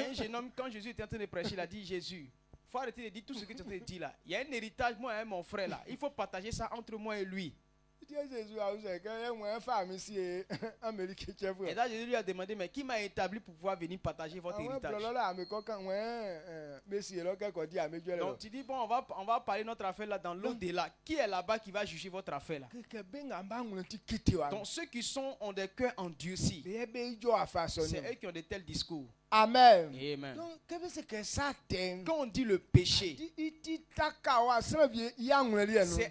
un jeune homme, quand Jésus était en train de prêcher, il a dit: Jésus, il faut arrêter de dire tout ce que tu es en train de dire là. Il y a un héritage, moi et mon frère là. Il faut partager ça entre moi et lui. Et là, Jésus lui a demandé: mais qui m'a établi pour pouvoir venir partager votre héritage? Donc tu dis: bon, on va parler notre affaire là dans l'au-delà. Qui est là-bas qui va juger votre affaire là? Donc ceux qui ont des cœurs endurcis, c'est eux qui ont de tels discours. Amen. Amen. Donc, quand on dit le péché, c'est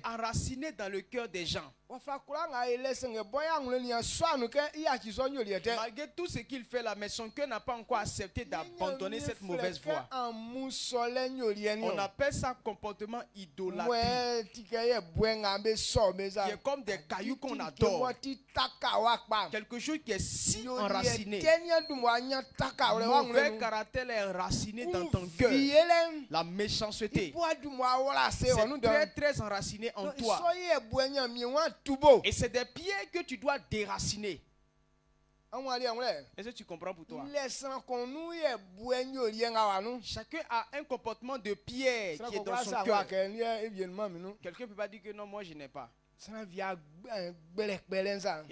enraciné dans le cœur des gens. Malgré tout ce qu'il fait là, mais son cœur n'a pas encore accepté d'abandonner cette mauvaise voie. On appelle ça comportement idolâtrie, qui est comme des cailloux qu'on adore. Quelque chose qui est si enraciné. Mauvais caractère est enraciné dans ton cœur. La méchanceté, c'est très très enraciné en toi. Et c'est des pierres que tu dois déraciner. Est-ce que tu comprends pour toi? Chacun a un comportement de pierre qui est dans son cœur. Quelqu'un ne peut pas dire que non, moi je n'ai pas. Il y a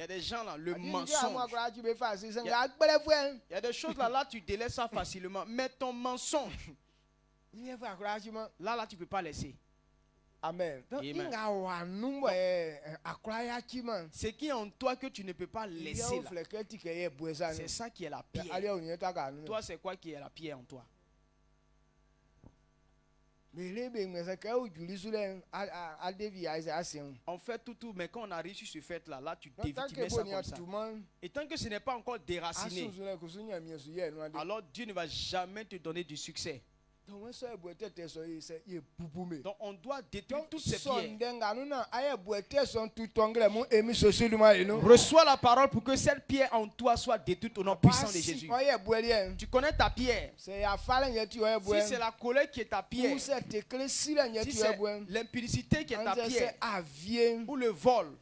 des gens là, le mensonge. Il y a des choses là, tu délaisses ça facilement. Mais ton mensonge, là, tu ne peux pas laisser. Amen. Amen. Ce qui est en toi que tu ne peux pas laisser là, c'est ça qui est la pierre. Toi, c'est quoi qui est la pierre en toi? On fait tout, mais quand on arrive sur ce fait là, tu mets ça comme ça. Et tant que ce n'est pas encore déraciné, alors Dieu ne va jamais te donner du succès. Donc on doit détruire toutes ces pierres. Reçois la parole pour que cette pierre en toi soit détruite au nom puissant de Jésus. Tu connais ta pierre. Si c'est la colère qui est ta pierre, si c'est l'impudicité qui est ta pierre, ou le vol,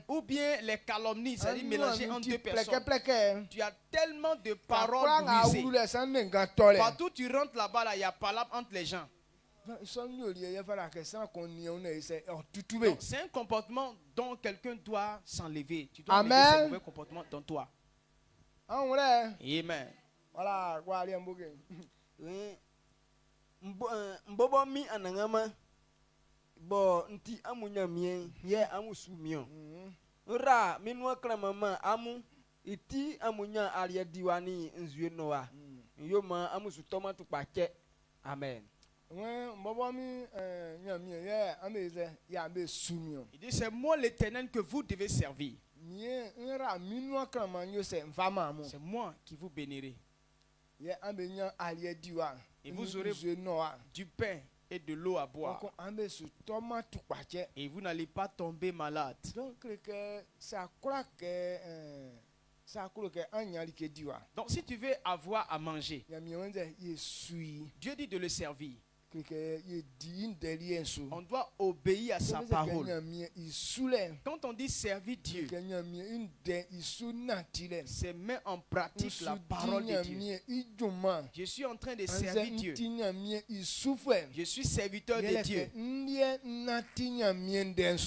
ou bien les calomnies, c'est-à-dire mélanger entre deux personnes. Tu as tellement de paroles brisées. Partout tu rentres là-bas, il y a palabre entre les gens. C'est un comportement dont quelqu'un doit s'enlever. Tu dois enlever ce mauvais comportement dans toi. Amen. Voilà. Bo nti amunya mien ye amusu mion ra minwa klamama amu iti amunya alia diwani nzue noa yoma amusu tomatu pache. Amen. Il dit, c'est moi l'Éternel que vous devez servir. C'est moi qui vous bénirai. Et vous aurez du pain et de l'eau à boire. Et vous n'allez pas tomber malade. Donc si tu veux avoir à manger, Dieu dit de le servir. On doit obéir à sa parole. Quand on dit servir Dieu, c'est mettre en pratique la parole de Dieu. Je suis en train de servir Dieu. Je suis serviteur de Dieu.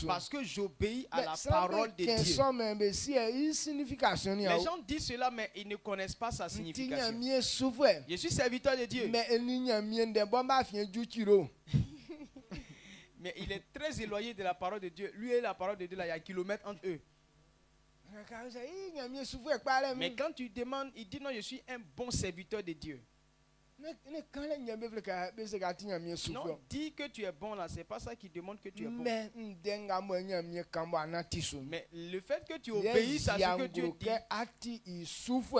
Parce que j'obéis à la parole de Dieu. Les gens disent cela, mais ils ne connaissent pas sa signification. Je suis serviteur de Dieu. Mais il est très éloigné de la parole de Dieu. Lui et la parole de Dieu, là, il y a un kilomètre entre eux. Mais quand tu demandes, il dit non, je suis un bon serviteur de Dieu. Non, dis que tu es bon là, c'est pas ça qui demande que tu es bon. Mais le fait que tu obéisses à ce que Dieu dit,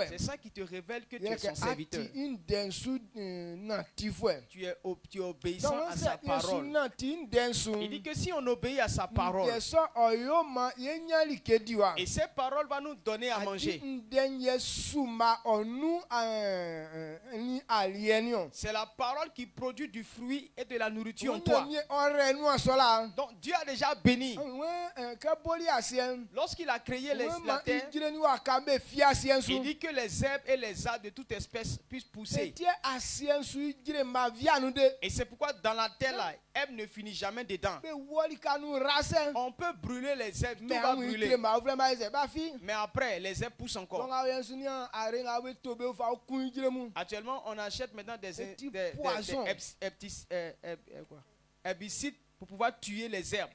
c'est ça qui te révèle que tu es son serviteur. Tu es obéissant à sa parole. Il dit que si on obéit à sa parole, et ces paroles vont nous donner à manger. C'est la parole qui produit du fruit et de la nourriture en toi. Donc Dieu a déjà béni. Lorsqu'il a créé la terre, il dit que les herbes et les arbres de toute espèce puissent pousser. Et c'est pourquoi dans la terre, là, herbe ne finit jamais dedans. On peut brûler les herbes, tout va brûler. Mais après, les herbes poussent encore. Actuellement, on achète maintenant des herbicides pour pouvoir tuer les herbes.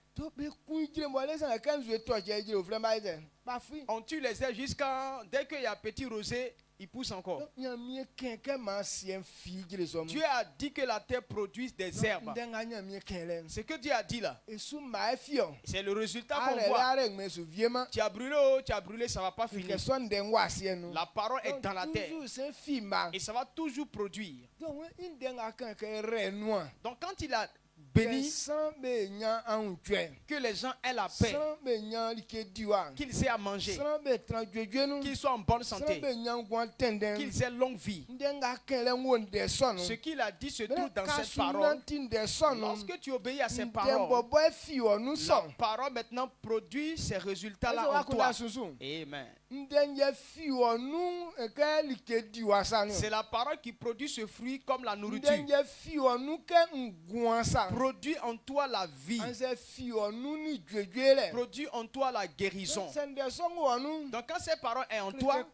On tue les herbes jusqu'à dès qu'il y a petit rosé, il pousse encore. Dieu a dit que la terre produise des herbes. Ce que Dieu a dit là, c'est le résultat qu'on voit. Tu as brûlé, ça ne va pas finir. La parole est dans la terre et ça va toujours produire. Donc quand il a béni, que les gens aient la paix, qu'ils aient à manger, qu'ils soient en bonne santé, qu'ils aient longue vie. Ce qu'il a dit se trouve dans cette parole. Lorsque tu obéis à ces paroles, la parole maintenant produit ces résultats-là en toi. Amen. C'est la parole qui produit ce fruit comme la nourriture. Produit en toi la vie. Produit en toi la guérison. Donc quand ces paroles sont en toi,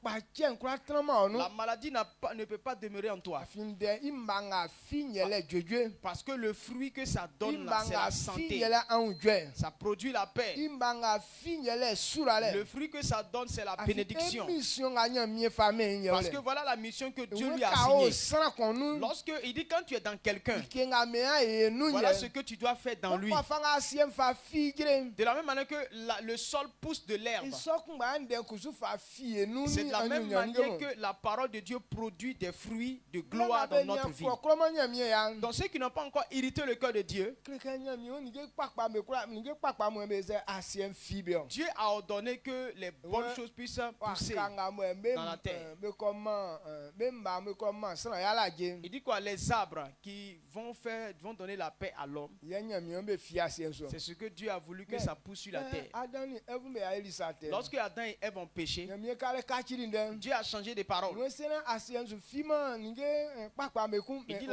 la maladie ne peut pas demeurer en toi. Parce que le fruit que ça donne là, c'est la santé. Ça produit la paix. Le fruit que ça donne, c'est la bénédiction. Parce que voilà la mission que Dieu lui a assignée. Lorsqu'il dit quand tu es dans quelqu'un, voilà ce que tu dois faire dans lui. De la même manière que le sol pousse de l'herbe, c'est de la même manière que la parole de Dieu produit des fruits de gloire dans notre vie. Donc ceux qui n'ont pas encore irrité le cœur de Dieu, Dieu a ordonné que les bonnes choses puissent pousser dans la terre. Il dit quoi? Les arbres qui vont donner la paix à l'homme. C'est ce que Dieu a voulu que ça pousse sur la terre. Lorsque Adam et Ève ont péché, Dieu a changé de parole. Il dit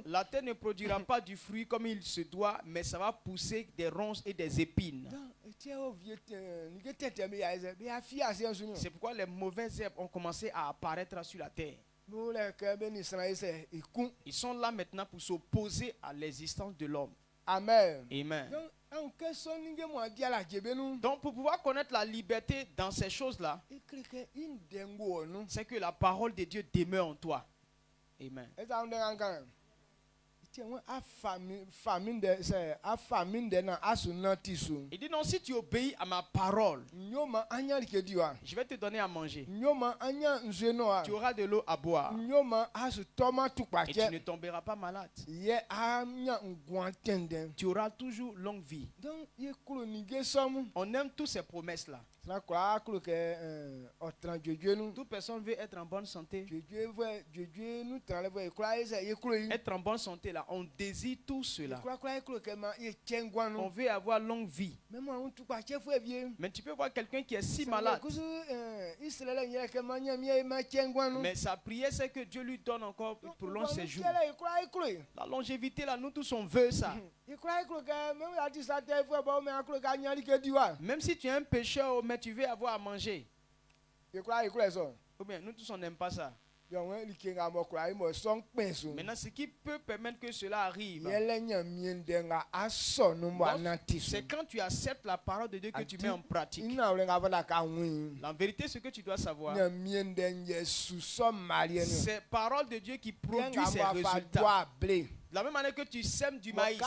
la terre ne produira pas du fruit comme il se doit, mais ça va pousser des ronces et des épines. C'est pourquoi les mauvaises herbes ont commencé à apparaître sur la terre. Ils sont là maintenant pour s'opposer à l'existence de l'homme. Amen. Amen. Donc pour pouvoir connaître la liberté dans ces choses-là, c'est que la parole de Dieu demeure en toi. Amen. Il dit non, si tu obéis à ma parole, je vais te donner à manger. Tu auras de l'eau à boire. Et tu ne tomberas pas malade. Tu auras toujours longue vie. On aime toutes ces promesses-là. Toute personne veut être en bonne santé. Être en bonne santé, là, on désire tout cela. On veut avoir longue vie. Mais tu peux voir quelqu'un qui est si malade. Mais sa prière, c'est que Dieu lui donne encore pour long ses jours. La longévité, là, nous tous, on veut ça. Même si tu es un pécheur, mais tu veux avoir à manger. Ou bien, nous tous, on n'aime pas ça. Maintenant, ce qui peut permettre que cela arrive, c'est quand tu acceptes la parole de Dieu que tu mets en pratique. La vérité, ce que tu dois savoir, c'est la parole de Dieu qui produit ses résultats. De la même manière que tu sèmes du maïs.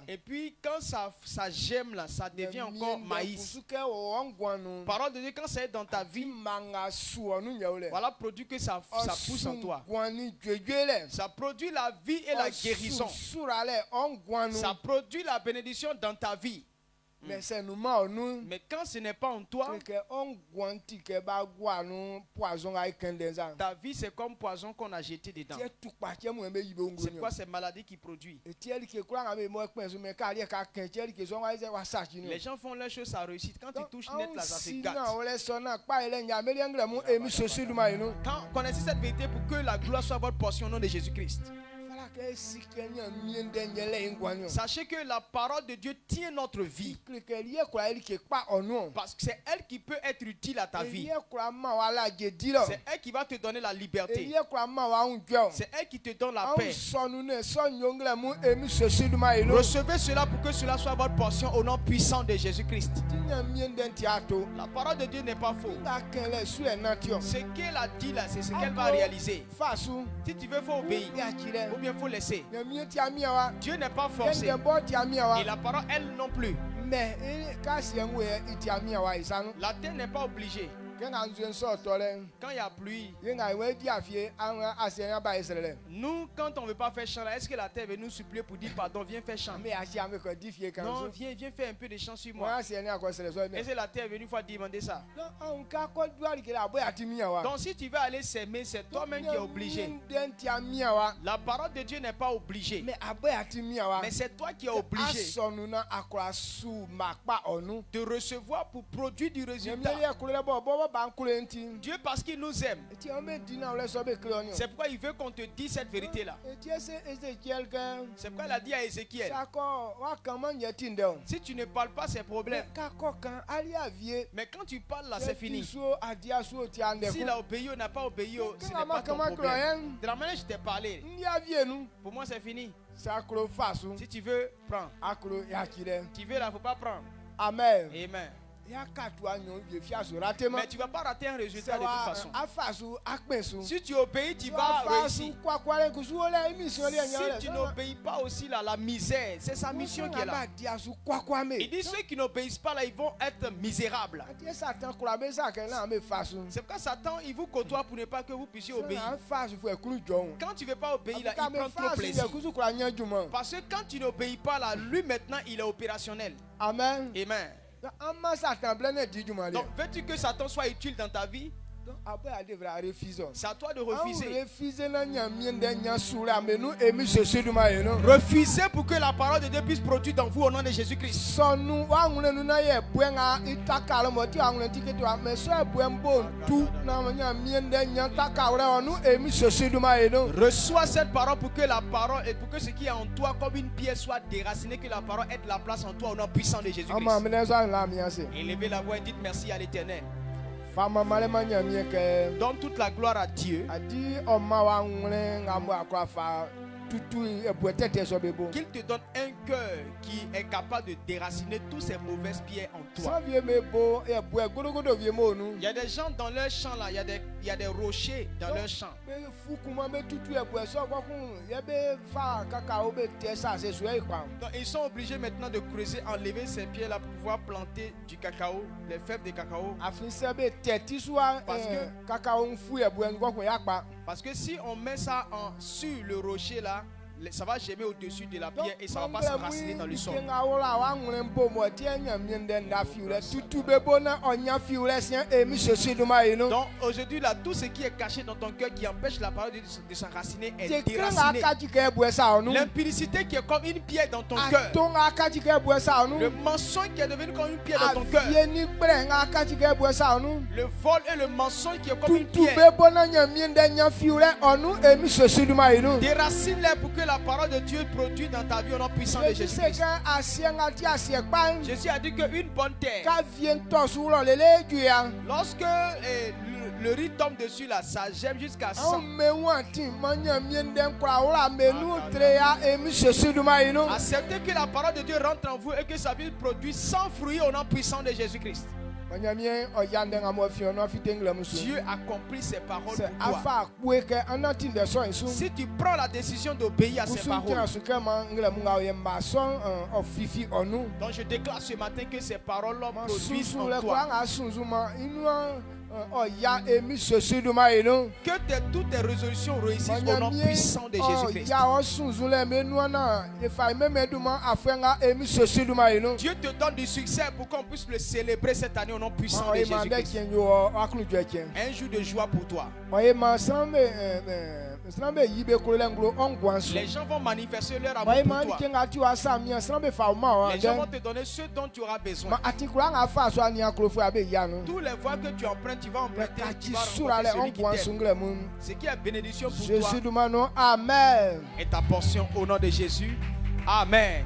Et puis quand ça germe là, ça devient encore maïs. Parole de Dieu, quand ça est dans ta vie, voilà, produit que ça pousse en toi. Ça produit la vie et la guérison. Ça produit la bénédiction dans ta vie. Mais quand ce n'est pas en toi, ta vie c'est comme poison qu'on a jeté dedans. C'est quoi ces maladies qui produisent? Les gens font leurs choses, ça réussit. Quand ils touchent net là, ça se gâte. Quand connaissez cette vérité pour que la gloire soit votre portion au nom de Jésus-Christ. Sachez que la parole de Dieu tient notre vie. Parce que c'est elle qui peut être utile à ta vie. C'est elle qui va te donner la liberté. C'est elle qui te donne la paix. Recevez cela pour que cela soit votre portion au nom puissant de Jésus-Christ. La parole de Dieu n'est pas faux. Ce qu'elle a dit là, c'est ce qu'elle va réaliser. Si tu veux, il faut obéir. Ou bien il faut laisser. Dieu n'est pas forcé. Et la parole, elle non plus. La terre n'est pas obligée. Quand il y a pluie, nous, quand on ne veut pas faire chant, est-ce que la terre veut nous supplier pour dire pardon, viens faire chant? Non, viens faire un peu de chant sur moi. Est-ce que la terre est venue une fois demander ça? Donc si tu veux aller s'aimer, c'est toi-même qui es obligé. La parole de Dieu n'est pas obligée. Mais c'est toi qui es obligé de recevoir pour produire du résultat. Dieu, parce qu'il nous aime, c'est pourquoi il veut qu'on te dise cette vérité-là. C'est pourquoi il a dit à Ézéchiel, si tu ne parles pas, c'est problème. Mais quand tu parles là, c'est fini. S'il a obéi ou n'a pas obéi, ce n'est pas ton problème. De la manière dont je t'ai parlé, pour moi c'est fini. Si tu veux, prends. Tu veux là, il ne faut pas prendre. Amen. Amen. Mais tu ne vas pas rater un résultat de toute façon. Si tu obéis, tu vas réussir. Si tu n'obéis pas aussi là, la misère, c'est sa mission qui est là. Il dit ceux qui n'obéissent pas là, ils vont être misérables. C'est pourquoi Satan, il vous côtoie pour ne pas que vous puissiez obéir. Quand tu ne veux pas obéir là, il prend trop plaisir. Parce que quand tu n'obéis pas là, lui maintenant, il est opérationnel. Amen. Amen. Donc, veux-tu que Satan soit utile dans ta vie? C'est à toi de refuser. Refusez pour que la parole de Dieu puisse produire dans vous au nom de Jésus-Christ. Reçois cette parole pour que la parole et pour que ce qui est en toi comme une pierre soit déraciné, que la parole ait de la place en toi au nom puissant de Jésus-Christ. Élevez la voix et dites merci à l'Éternel. Donne toute la gloire à Dieu. Qu'il te donne un cœur qui est capable de déraciner toutes ces mauvaises pierres en toi. Il y a des gens dans leur champ là, il y a des rochers dans leur champ. Donc ils sont obligés maintenant de creuser, enlever ces pierres là pour pouvoir planter du cacao, les fèves de cacao. Parce que si on met ça sur le rocher là, ça va germer au-dessus de la pierre et ça va pas s'enraciner dans le sol. Donc aujourd'hui là, tout ce qui est caché dans ton cœur qui empêche la parole de s'enraciner est déraciné. L'impudicité qui est comme une pierre dans ton cœur, le mensonge qui est devenu comme une pierre dans ton cœur, le vol et le mensonge qui est comme une pierre, déracine-les pour que la parole de Dieu produit dans ta vie au nom puissant de Jésus-Christ. Jésus a dit qu'une bonne terre, lorsque le riz tombe dessus là, ça germe jusqu'à 100. Acceptez que la parole de Dieu rentre en vous et que sa vie produit 100 fruits au nom puissant de Jésus-Christ. Dieu accomplit ses paroles pour toi. Si tu prends la décision d'obéir à ses paroles, donc je déclare ce matin que ces paroles produisent en toi. Que toutes tes résolutions réussissent au nom puissant de Jésus-Christ. Dieu te donne du succès pour qu'on puisse le célébrer cette année au nom puissant de Jésus-Christ. Un jour de joie pour toi. Les gens vont manifester leur amour pour toi. Les gens vont te donner ce dont tu auras besoin. Tous les voies que tu empruntes, tu vas emprunter, tu vas rencontrer celui qui t'aime. Ce qui est bénédiction pour toi Amen. est ta portion au nom de Jésus. Amen.